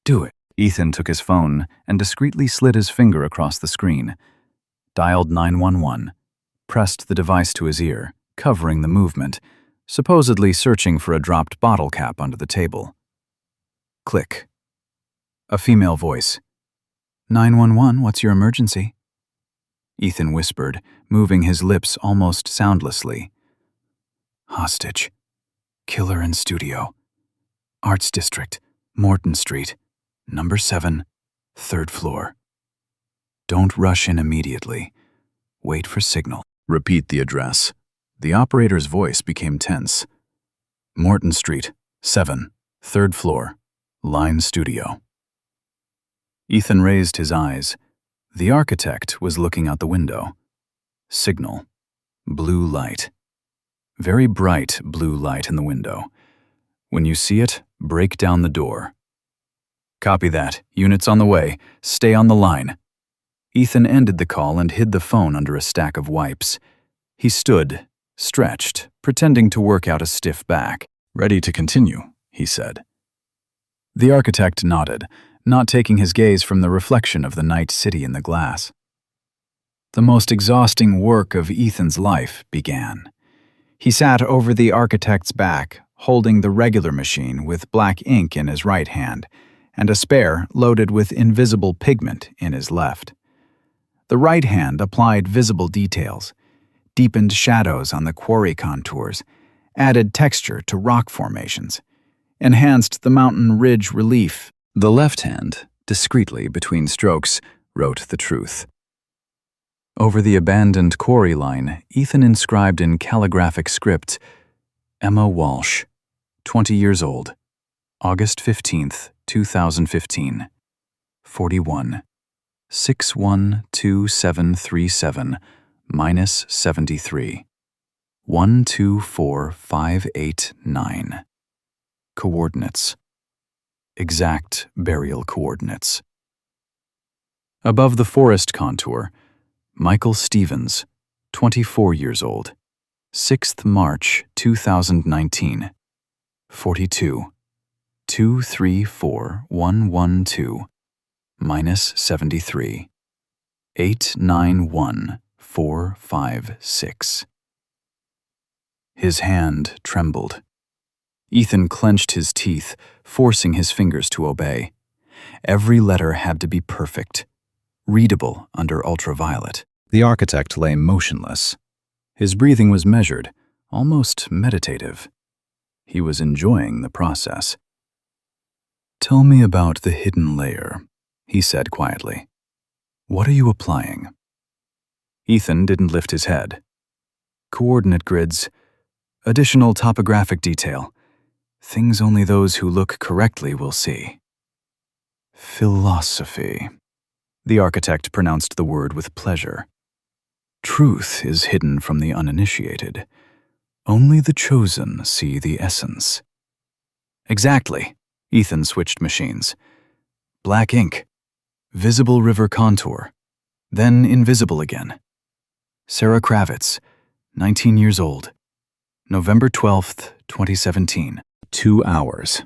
"Do it." Ethan took his phone and discreetly slid his finger across the screen. Dialed 911, pressed the device to his ear, covering the movement, supposedly searching for a dropped bottle cap under the table. Click. A female voice. 911, what's your emergency?" Ethan whispered, moving his lips almost soundlessly. "Hostage. Killer in studio. Arts District, Morton Street, number 7, 3rd floor. Don't rush in immediately. Wait for signal." "Repeat the address." The operator's voice became tense. "Morton Street, 7, 3rd floor, Line Studio." Ethan raised his eyes. The architect was looking out the window. Signal. Blue light. Very bright blue light in the window. When you see it, break down the door. Copy that. Units on the way. Stay on the line. Ethan ended the call and hid the phone under a stack of wipes. He stood, stretched, pretending to work out a stiff back. Ready to continue, he said. The architect nodded, not taking his gaze from the reflection of the night city in the glass. The most exhausting work of Ethan's life began. He sat over the architect's back, holding the regular machine with black ink in his right hand, and a spare loaded with invisible pigment in his left. The right hand applied visible details, deepened shadows on the quarry contours, added texture to rock formations, enhanced the mountain ridge relief. The left hand, discreetly between strokes, wrote the truth. Over the abandoned quarry line, Ethan inscribed in calligraphic script, Emma Walsh, 20 years old, August 15th, 2015, 41, 612737, minus 73, 124589. Coordinates. Exact burial coordinates. Above the forest contour, Michael Stevens, 24 years old, 6th March 2019, 42, 234112, minus 73, 891456. His hand trembled. Ethan clenched his teeth, forcing his fingers to obey. Every letter had to be perfect, readable under ultraviolet. The architect lay motionless. His breathing was measured, almost meditative. He was enjoying the process. "Tell me about the hidden layer," he said quietly. "What are you applying?" Ethan didn't lift his head. "Coordinate grids, additional topographic detail, things only those who look correctly will see." "Philosophy." The architect pronounced the word with pleasure. "Truth is hidden from the uninitiated. Only the chosen see the essence." "Exactly." Ethan switched machines. Black ink. Visible river contour. Then invisible again. Sarah Kravitz, 19 years old. November 12th, 2017. 2 hours.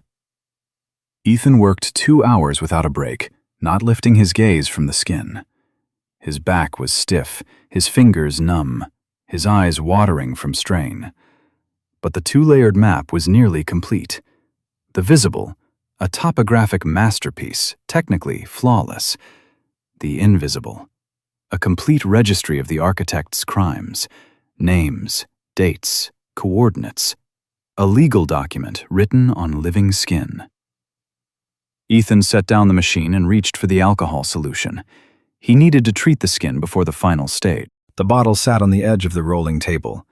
Ethan worked 2 hours without a break, not lifting his gaze from the skin. His back was stiff, his fingers numb, his eyes watering from strain. But the two-layered map was nearly complete. The visible, a topographic masterpiece, technically flawless. The invisible, a complete registry of the architect's crimes, names, dates, coordinates, a legal document written on living skin. Ethan set down the machine and reached for the alcohol solution. He needed to treat the skin before the final stage. The bottle sat on the edge of the rolling table.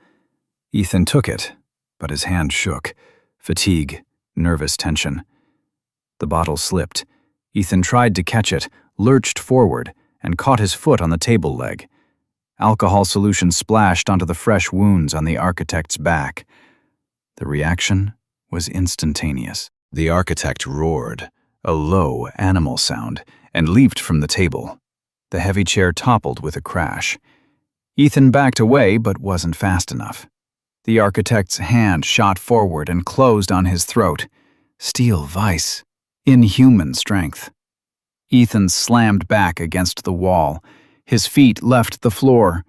Ethan took it, but his hand shook. Fatigue, nervous tension. The bottle slipped. Ethan tried to catch it, lurched forward, and caught his foot on the table leg. Alcohol solution splashed onto the fresh wounds on the architect's back. The reaction was instantaneous. The architect roared, a low animal sound, and leaped from the table. The heavy chair toppled with a crash. Ethan backed away but wasn't fast enough. The architect's hand shot forward and closed on his throat. Steel vice. Inhuman strength. Ethan slammed back against the wall. His feet left the floor.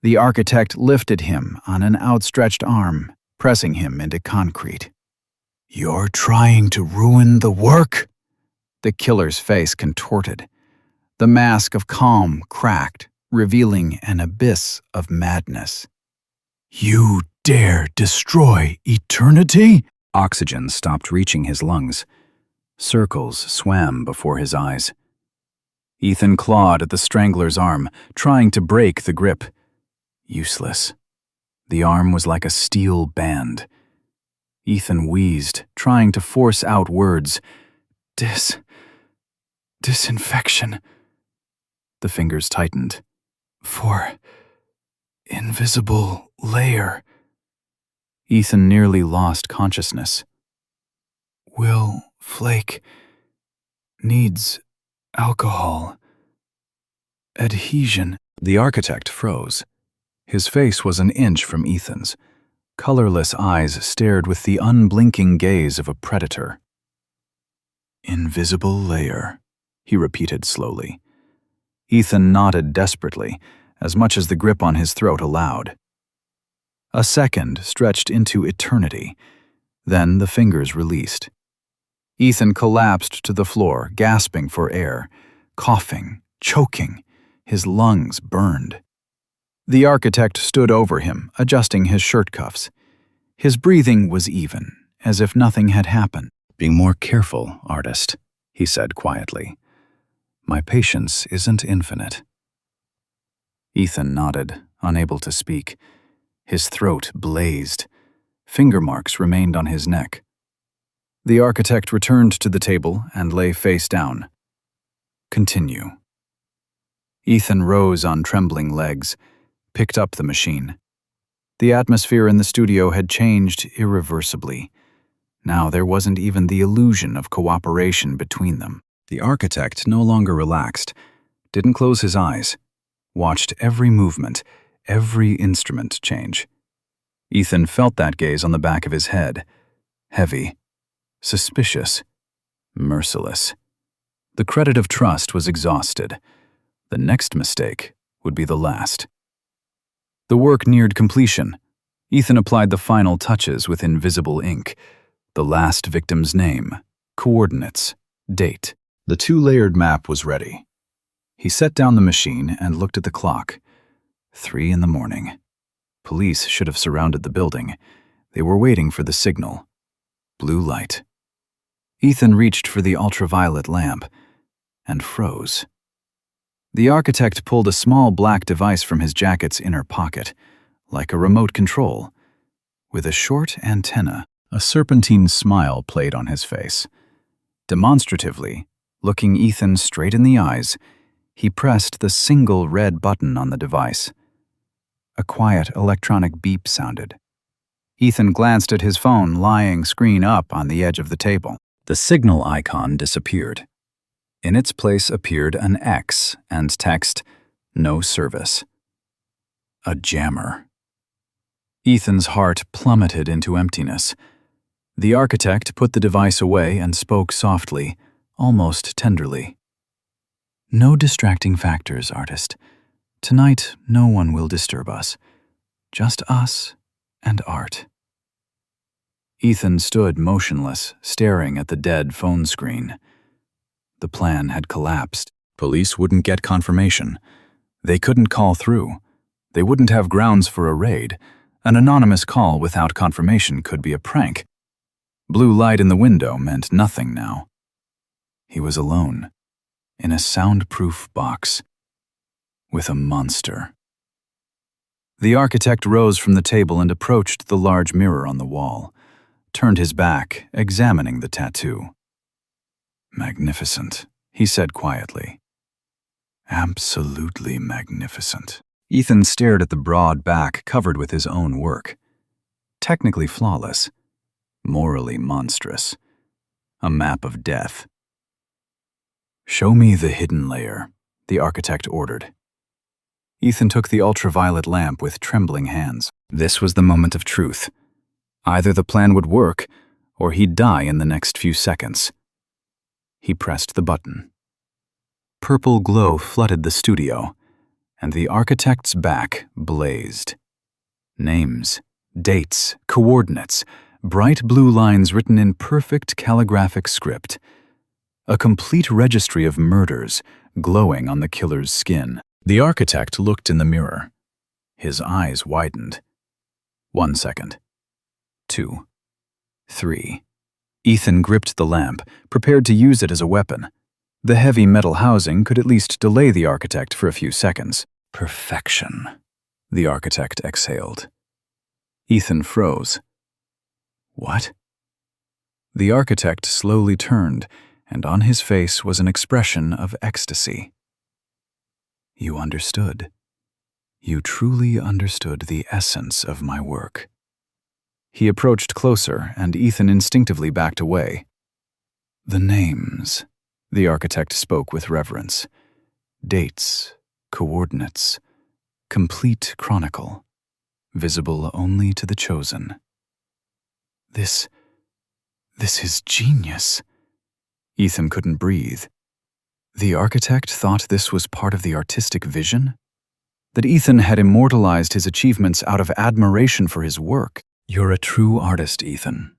The architect lifted him on an outstretched arm, pressing him into concrete. "You're trying to ruin the work?" The killer's face contorted. The mask of calm cracked, revealing an abyss of madness. "You dare destroy eternity?" Oxygen stopped reaching his lungs. Circles swam before his eyes. Ethan clawed at the strangler's arm, trying to break the grip. Useless. The arm was like a steel band. Ethan wheezed, trying to force out words. Disinfection. The fingers tightened. For invisible layer. Ethan nearly lost consciousness. Will flake. Needs alcohol. Adhesion. The architect froze. His face was an inch from Ethan's. Colorless eyes stared with the unblinking gaze of a predator. Invisible layer, he repeated slowly. Ethan nodded desperately, as much as the grip on his throat allowed. A second stretched into eternity. Then the fingers released. Ethan collapsed to the floor, gasping for air, coughing, choking. His lungs burned. The architect stood over him, adjusting his shirt cuffs. His breathing was even, as if nothing had happened. "Be more careful, artist," he said quietly. "My patience isn't infinite." Ethan nodded, unable to speak. His throat blazed. Finger marks remained on his neck. The architect returned to the table and lay face down. "Continue." Ethan rose on trembling legs, picked up the machine. The atmosphere in the studio had changed irreversibly. Now there wasn't even the illusion of cooperation between them. The architect no longer relaxed, didn't close his eyes, watched every movement, every instrument change. Ethan felt that gaze on the back of his head. Heavy, suspicious, merciless. The credit of trust was exhausted. The next mistake would be the last. The work neared completion. Ethan applied the final touches with invisible ink. The last victim's name, coordinates, date. The two-layered map was ready. He set down the machine and looked at the clock. 3 a.m. Police should have surrounded the building. They were waiting for the signal. Blue light. Ethan reached for the ultraviolet lamp and froze. The architect pulled a small black device from his jacket's inner pocket, like a remote control. With a short antenna, a serpentine smile played on his face. Demonstratively, looking Ethan straight in the eyes, he pressed the single red button on the device. A quiet electronic beep sounded. Ethan glanced at his phone lying screen up on the edge of the table. The signal icon disappeared. In its place appeared an X and text, "No service." A jammer. Ethan's heart plummeted into emptiness. The architect put the device away and spoke softly, almost tenderly. "No distracting factors, artist. Tonight, no one will disturb us. Just us and art." Ethan stood motionless, staring at the dead phone screen. The plan had collapsed. Police wouldn't get confirmation. They couldn't call through. They wouldn't have grounds for a raid. An anonymous call without confirmation could be a prank. Blue light in the window meant nothing now. He was alone, in a soundproof box, with a monster. The architect rose from the table and approached the large mirror on the wall, turned his back, examining the tattoo. "Magnificent," he said quietly. "Absolutely magnificent." Ethan stared at the broad back covered with his own work. Technically flawless, morally monstrous. A map of death. "Show me the hidden layer," the architect ordered. Ethan took the ultraviolet lamp with trembling hands. This was the moment of truth. Either the plan would work, or he'd die in the next few seconds. He pressed the button. Purple glow flooded the studio, and the architect's back blazed. Names, dates, coordinates, bright blue lines written in perfect calligraphic script. A complete registry of murders glowing on the killer's skin. The architect looked in the mirror. His eyes widened. 1 second. 2. 3. Ethan gripped the lamp, prepared to use it as a weapon. The heavy metal housing could at least delay the architect for a few seconds. Perfection, the architect exhaled. Ethan froze. What? The architect slowly turned, and on his face was an expression of ecstasy. You understood. You truly understood the essence of my work. He approached closer, and Ethan instinctively backed away. The names, the architect spoke with reverence. Dates, coordinates, complete chronicle, visible only to the chosen. This is genius. Ethan couldn't breathe. The architect thought this was part of the artistic vision? That Ethan had immortalized his achievements out of admiration for his work. You're a true artist, Ethan.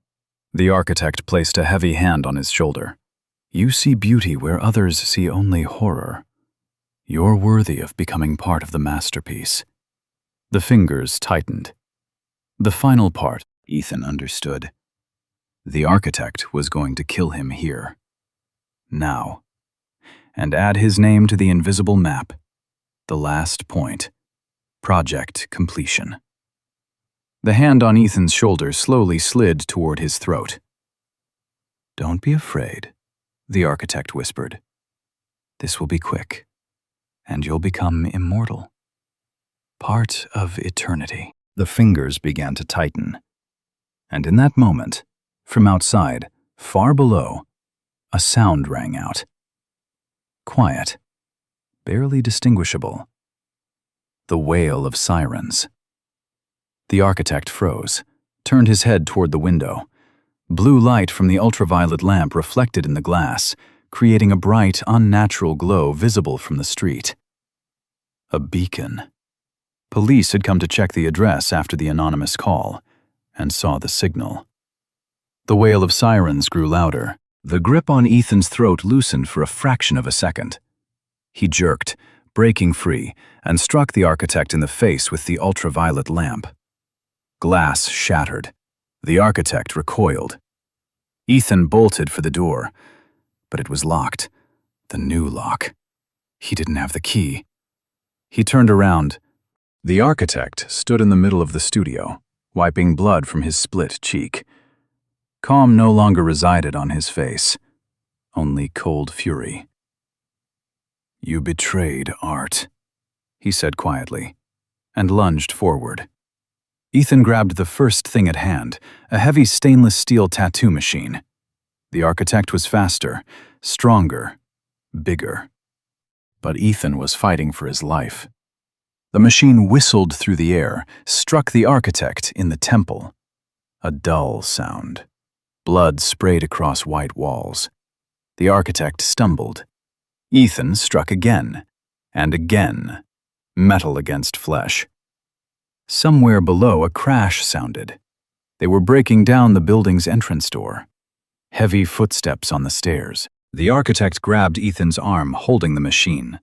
The architect placed a heavy hand on his shoulder. You see beauty where others see only horror. You're worthy of becoming part of the masterpiece. The fingers tightened. The final part, Ethan understood. The architect was going to kill him here. Now. And add his name to the invisible map. The last point. Project completion. The hand on Ethan's shoulder slowly slid toward his throat. Don't be afraid, the architect whispered. This will be quick, and you'll become immortal. Part of eternity. The fingers began to tighten. And in that moment, from outside, far below, a sound rang out. Quiet, barely distinguishable. The wail of sirens. The architect froze, turned his head toward the window. Blue light from the ultraviolet lamp reflected in the glass, creating a bright, unnatural glow visible from the street. A beacon. Police had come to check the address after the anonymous call, and saw the signal. The wail of sirens grew louder. The grip on Ethan's throat loosened for a fraction of a second. He jerked, breaking free, and struck the architect in the face with the ultraviolet lamp. Glass shattered. The architect recoiled. Ethan bolted for the door, but it was locked. The new lock. He didn't have the key. He turned around. The architect stood in the middle of the studio, wiping blood from his split cheek. Calm no longer resided on his face, only cold fury. You betrayed art, he said quietly, and lunged forward. Ethan grabbed the first thing at hand, a heavy stainless steel tattoo machine. The architect was faster, stronger, bigger. But Ethan was fighting for his life. The machine whistled through the air, struck the architect in the temple. A dull sound. Blood sprayed across white walls. The architect stumbled. Ethan struck again, and again, metal against flesh. Somewhere below, a crash sounded. They were breaking down the building's entrance door. Heavy footsteps on the stairs. The architect grabbed Ethan's arm, holding the machine.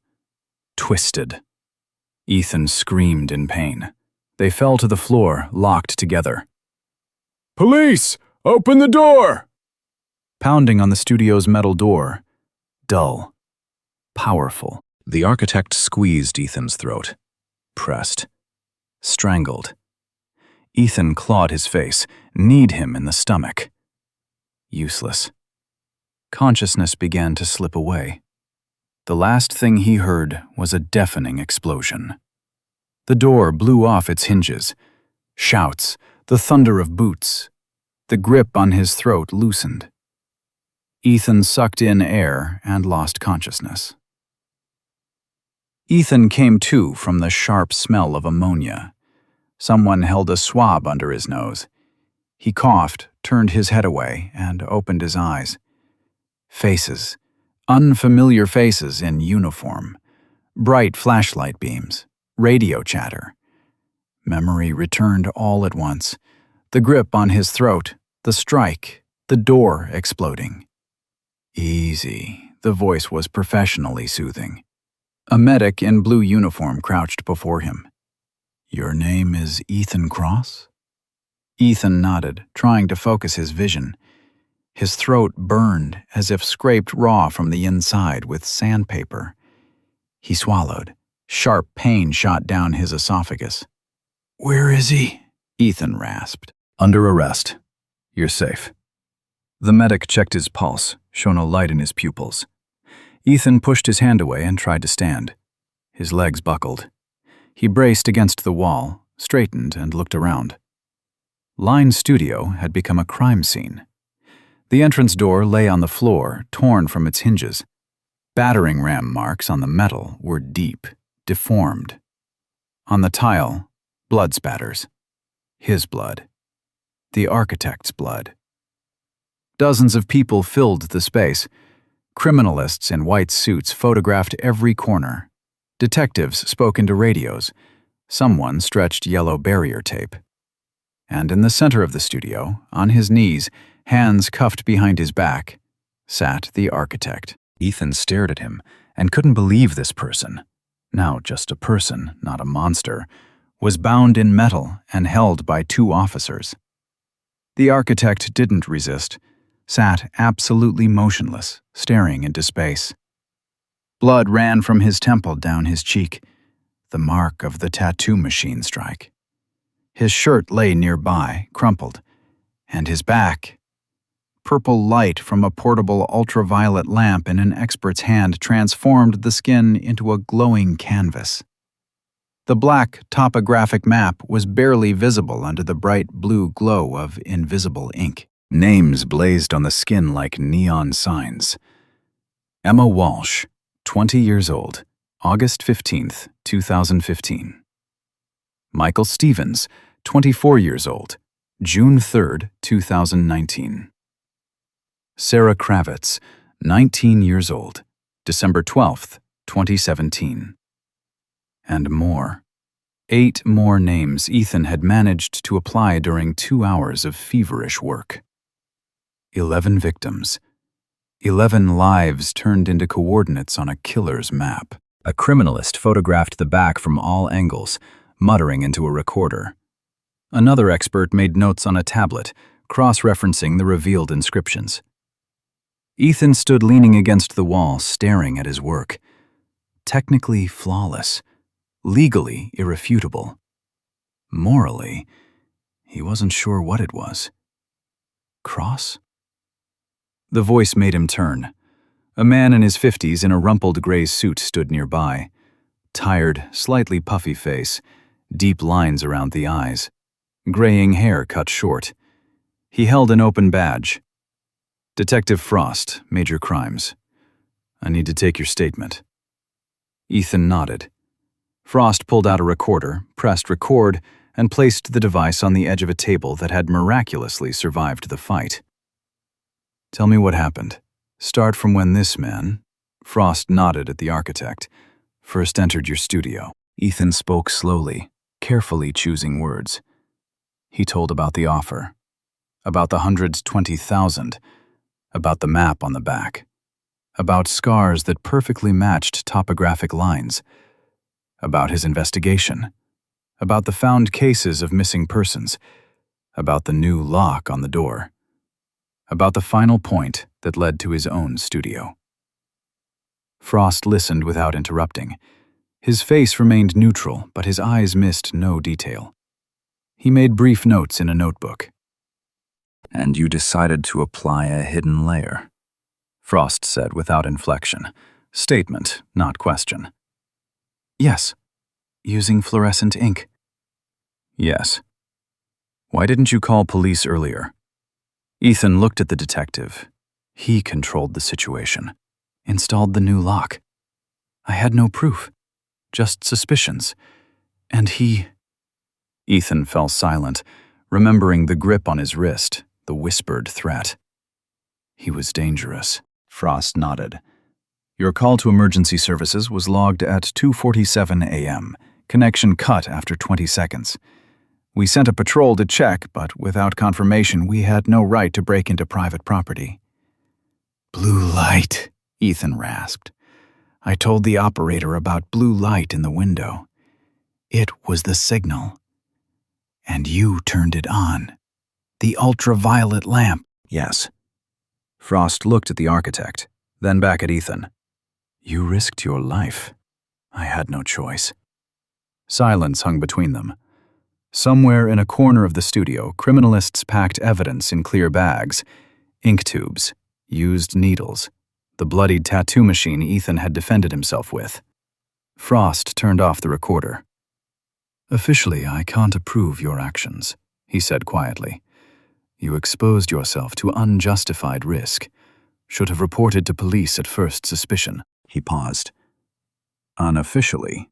Twisted. Ethan screamed in pain. They fell to the floor, locked together. Police! Open the door! Pounding on the studio's metal door. Dull. Powerful. The architect squeezed Ethan's throat. Pressed. Strangled. Ethan clawed his face, kneed him in the stomach. Useless. Consciousness began to slip away. The last thing he heard was a deafening explosion. The door blew off its hinges. Shouts, the thunder of boots. The grip on his throat loosened. Ethan sucked in air and lost consciousness. Ethan came to from the sharp smell of ammonia. Someone held a swab under his nose. He coughed, turned his head away, and opened his eyes. Faces. Unfamiliar faces in uniform. Bright flashlight beams. Radio chatter. Memory returned all at once. The grip on his throat, the strike, the door exploding. Easy, the voice was professionally soothing. A medic in blue uniform crouched before him. Your name is Ethan Cross? Ethan nodded, trying to focus his vision. His throat burned as if scraped raw from the inside with sandpaper. He swallowed. Sharp pain shot down his esophagus. Where is he? Ethan rasped. Under arrest. You're safe. The medic checked his pulse, shone a light in his pupils. Ethan pushed his hand away and tried to stand. His legs buckled. He braced against the wall, straightened, and looked around. Line Studio had become a crime scene. The entrance door lay on the floor, torn from its hinges. Battering ram marks on the metal were deep, deformed. On the tile, blood spatters. His blood. The architect's blood. Dozens of people filled the space. Criminalists in white suits photographed every corner. Detectives spoke into radios. Someone stretched yellow barrier tape. And in the center of the studio, on his knees, hands cuffed behind his back, sat the architect. Ethan stared at him and couldn't believe this person, now just a person, not a monster, was bound in metal and held by 2 officers. The architect didn't resist, sat absolutely motionless, staring into space. Blood ran from his temple down his cheek, the mark of the tattoo machine strike. His shirt lay nearby, crumpled, and his back. Purple light from a portable ultraviolet lamp in an expert's hand transformed the skin into a glowing canvas. The black topographic map was barely visible under the bright blue glow of invisible ink. Names blazed on the skin like neon signs. Emma Walsh, 20 years old, August 15th, 2015. Michael Stevens, 24 years old, June 3rd, 2019. Sarah Kravitz, 19 years old, December 12th, 2017. And more. 8 more names Ethan had managed to apply during 2 hours of feverish work. 11 victims. 11 lives turned into coordinates on a killer's map. A criminalist photographed the back from all angles, muttering into a recorder. Another expert made notes on a tablet, cross-referencing the revealed inscriptions. Ethan stood leaning against the wall, staring at his work. Technically flawless, legally irrefutable. Morally, he wasn't sure what it was. Cross? The voice made him turn. A man in his 50s in a rumpled gray suit stood nearby. Tired, slightly puffy face, deep lines around the eyes, graying hair cut short. He held an open badge. Detective Frost, Major Crimes. I need to take your statement. Ethan nodded. Frost pulled out a recorder, pressed record, and placed the device on the edge of a table that had miraculously survived the fight. Tell me what happened. Start from when this man, Frost nodded at the architect, first entered your studio. Ethan spoke slowly, carefully choosing words. He told about the offer, about the 120,000, about the map on the back, about scars that perfectly matched topographic lines, about his investigation, about the found cases of missing persons, about the new lock on the door, about the final point that led to his own studio. Frost listened without interrupting. His face remained neutral, but his eyes missed no detail. He made brief notes in a notebook. And you decided to apply a hidden layer, Frost said without inflection. Statement, not question. Yes. Using fluorescent ink. Yes. Why didn't you call police earlier? Ethan looked at the detective. He controlled the situation. Installed the new lock. I had no proof. Just suspicions. And he... Ethan fell silent, remembering the grip on his wrist, the whispered threat. He was dangerous. Frost nodded. Your call to emergency services was logged at 2:47 a.m. Connection cut after 20 seconds. We sent a patrol to check, but without confirmation, we had no right to break into private property. Blue light, Ethan rasped. I told the operator about blue light in the window. It was the signal. And you turned it on. The ultraviolet lamp. Yes. Frost looked at the architect, then back at Ethan. You risked your life. I had no choice. Silence hung between them. Somewhere in a corner of the studio, criminalists packed evidence in clear bags, ink tubes, used needles, the bloodied tattoo machine Ethan had defended himself with. Frost turned off the recorder. "Officially, I can't approve your actions," he said quietly. "You exposed yourself to unjustified risk. Should have reported to police at first suspicion." He paused. "Unofficially?"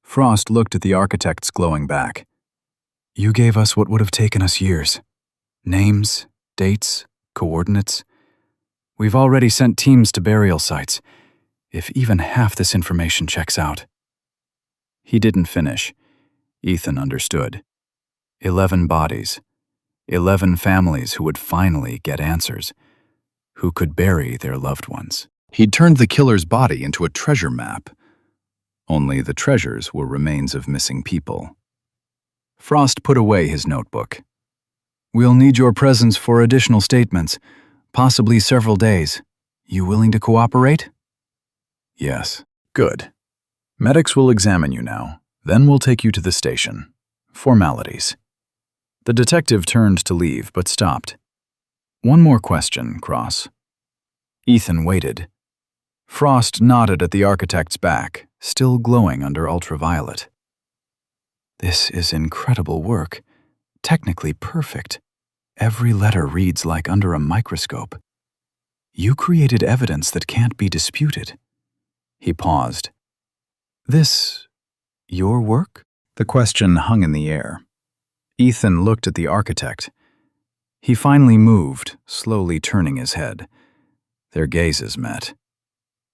Frost looked at the architect's glowing back. "You gave us what would have taken us years. Names, dates, coordinates. We've already sent teams to burial sites. If even half this information checks out." He didn't finish. Ethan understood. 11 bodies. 11 families who would finally get answers. Who could bury their loved ones. He'd turned the killer's body into a treasure map. Only the treasures were remains of missing people. Frost put away his notebook. "We'll need your presence for additional statements, possibly several days. You willing to cooperate?" "Yes." "Good. Medics will examine you now, then we'll take you to the station. Formalities." The detective turned to leave, but stopped. "One more question, Cross." Ethan waited. Frost nodded at the architect's back, still glowing under ultraviolet. "This is incredible work. Technically perfect. Every letter reads like under a microscope. You created evidence that can't be disputed." He paused. "This your work?" The question hung in the air. Ethan looked at the architect. He finally moved, slowly turning his head. Their gazes met.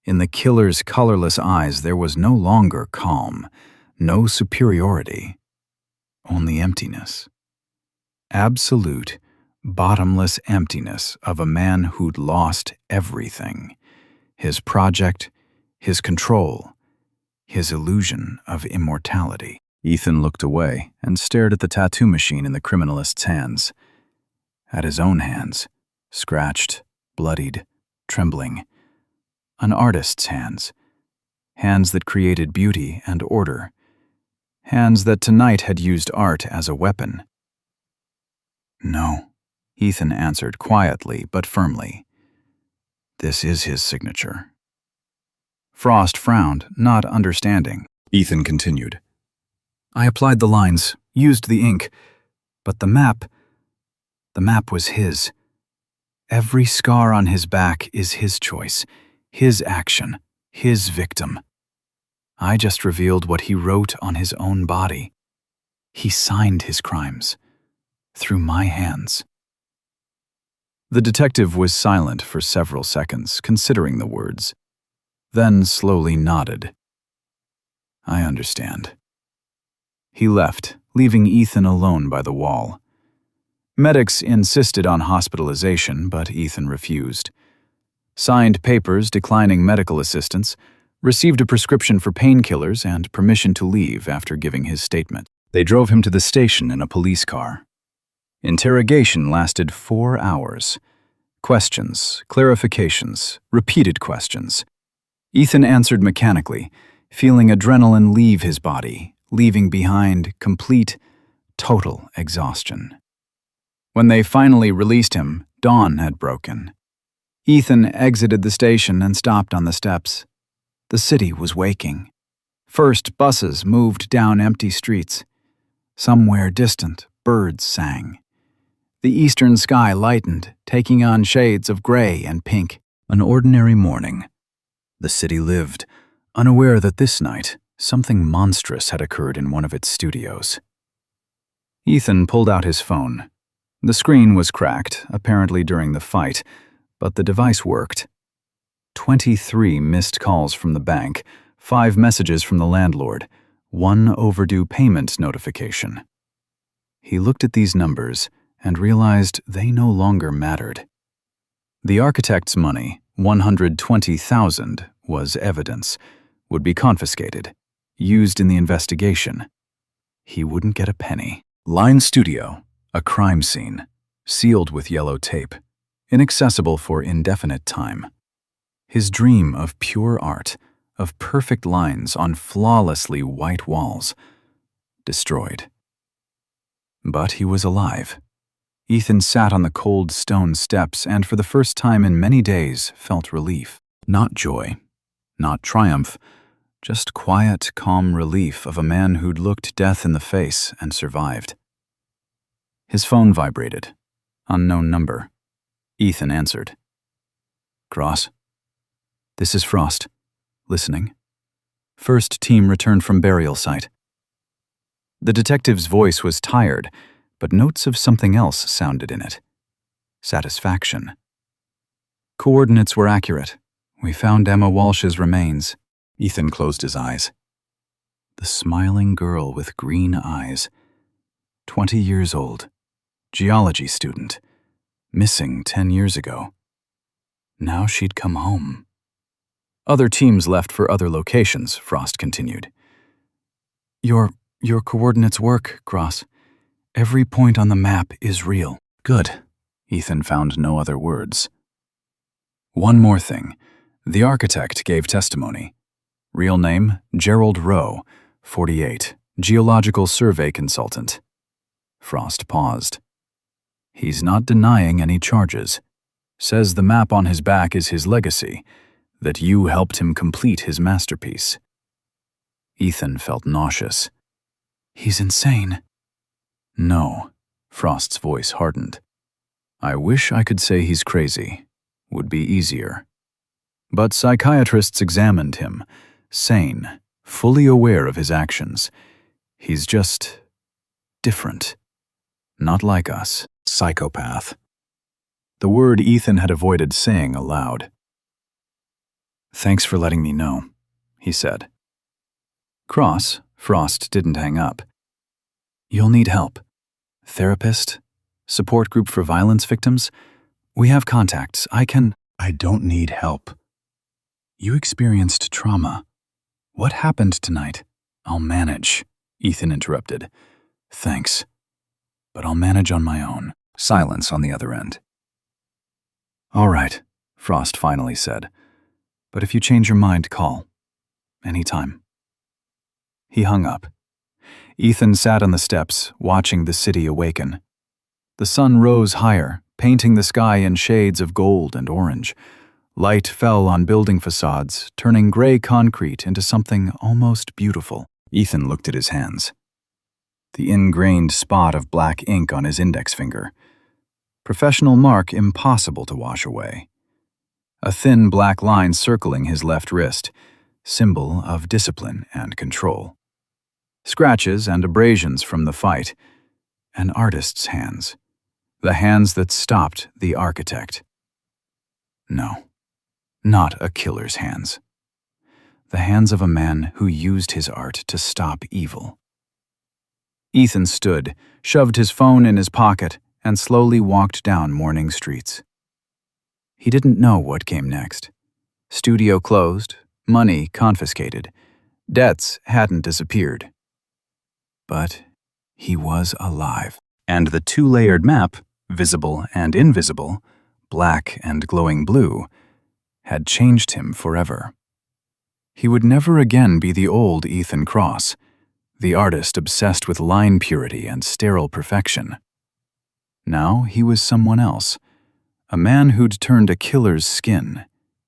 In the killer's colorless eyes there was no longer calm, no superiority, only emptiness. Absolute, bottomless emptiness of a man who'd lost everything. His project, his control, his illusion of immortality. Ethan looked away and stared at the tattoo machine in the criminalist's hands. At his own hands, scratched, bloodied, trembling. An artist's hands. Hands that created beauty and order. Hands that tonight had used art as a weapon. "No," Ethan answered quietly but firmly. "This is his signature." Frost frowned, not understanding. Ethan continued. "I applied the lines, used the ink, but the map was his. Every scar on his back is his choice, his action, his victim. I just revealed what he wrote on his own body. He signed his crimes, through my hands." The detective was silent for several seconds, considering the words, then slowly nodded. "I understand." He left, leaving Ethan alone by the wall. Medics insisted on hospitalization, but Ethan refused. Signed papers declining medical assistance, received a prescription for painkillers and permission to leave after giving his statement. They drove him to the station in a police car. Interrogation lasted 4 hours. Questions, clarifications, repeated questions. Ethan answered mechanically, feeling adrenaline leave his body, leaving behind complete, total exhaustion. When they finally released him, dawn had broken. Ethan exited the station and stopped on the steps. The city was waking. First, buses moved down empty streets. Somewhere distant, birds sang. The eastern sky lightened, taking on shades of gray and pink. An ordinary morning. The city lived, unaware that this night, something monstrous had occurred in one of its studios. Ethan pulled out his phone. The screen was cracked, apparently during the fight, but the device worked. 23 missed calls from the bank, 5 messages from the landlord, 1 overdue payment notification. He looked at these numbers and realized they no longer mattered. The architect's money, $120,000, was evidence, would be confiscated, used in the investigation. He wouldn't get a penny. Line Studio, a crime scene, sealed with yellow tape, inaccessible for indefinite time. His dream of pure art, of perfect lines on flawlessly white walls, destroyed. But he was alive. Ethan sat on the cold stone steps and for the first time in many days felt relief. Not joy, not triumph, Just quiet, calm relief of a man who'd looked death in the face and survived. His phone vibrated. Unknown number. Ethan answered. Cross. This is Frost. Listening. First team returned from burial site. The detective's voice was tired, but notes of something else sounded in it. Satisfaction. Coordinates were accurate. We found Emma Walsh's remains. Ethan closed his eyes. The smiling girl with green eyes. 20 years old. Geology student. Missing 10 years ago. Now she'd come home. Other teams left for other locations, Frost continued. Your coordinates work, Cross. Every point on the map is real. Good. Ethan found no other words. One more thing. The architect gave testimony. Real name, Gerald Rowe, 48, geological survey consultant. Frost paused. He's not denying any charges. Says the map on his back is his legacy, that you helped him complete his masterpiece. Ethan felt nauseous. He's insane. No, Frost's voice hardened. I wish I could say he's crazy. Would be easier. But psychiatrists examined him, sane, fully aware of his actions. He's just different. Not like us. Psychopath. The word Ethan had avoided saying aloud. Thanks for letting me know, he said. Frost didn't hang up. You'll need help. Therapist? Support group for violence victims? We have contacts. I don't need help. You experienced trauma. What happened tonight? I'll manage, Ethan interrupted. Thanks. But I'll manage on my own. Silence on the other end. All right, Frost finally said. But if you change your mind, call. Anytime. He hung up. Ethan sat on the steps, watching the city awaken. The sun rose higher, painting the sky in shades of gold and orange. Light fell on building facades, turning gray concrete into something almost beautiful. Ethan looked at his hands. The ingrained spot of black ink on his index finger. Professional mark impossible to wash away. A thin black line circling his left wrist, symbol of discipline and control. Scratches and abrasions from the fight. An artist's hands. The hands that stopped the architect. No, not a killer's hands. The hands of a man who used his art to stop evil. Ethan stood, shoved his phone in his pocket, and slowly walked down morning streets. He didn't know what came next. Studio closed, money confiscated, debts hadn't disappeared. But he was alive. And the two-layered map, visible and invisible, black and glowing blue, had changed him forever. He would never again be the old Ethan Cross, the artist obsessed with line purity and sterile perfection. Now he was someone else, a man who'd turned a killer's skin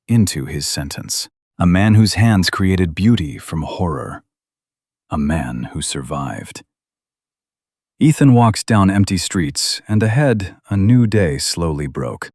into his sentence, a man whose hands created beauty from horror, a man who survived. Ethan walked down empty streets, and ahead a new day slowly broke.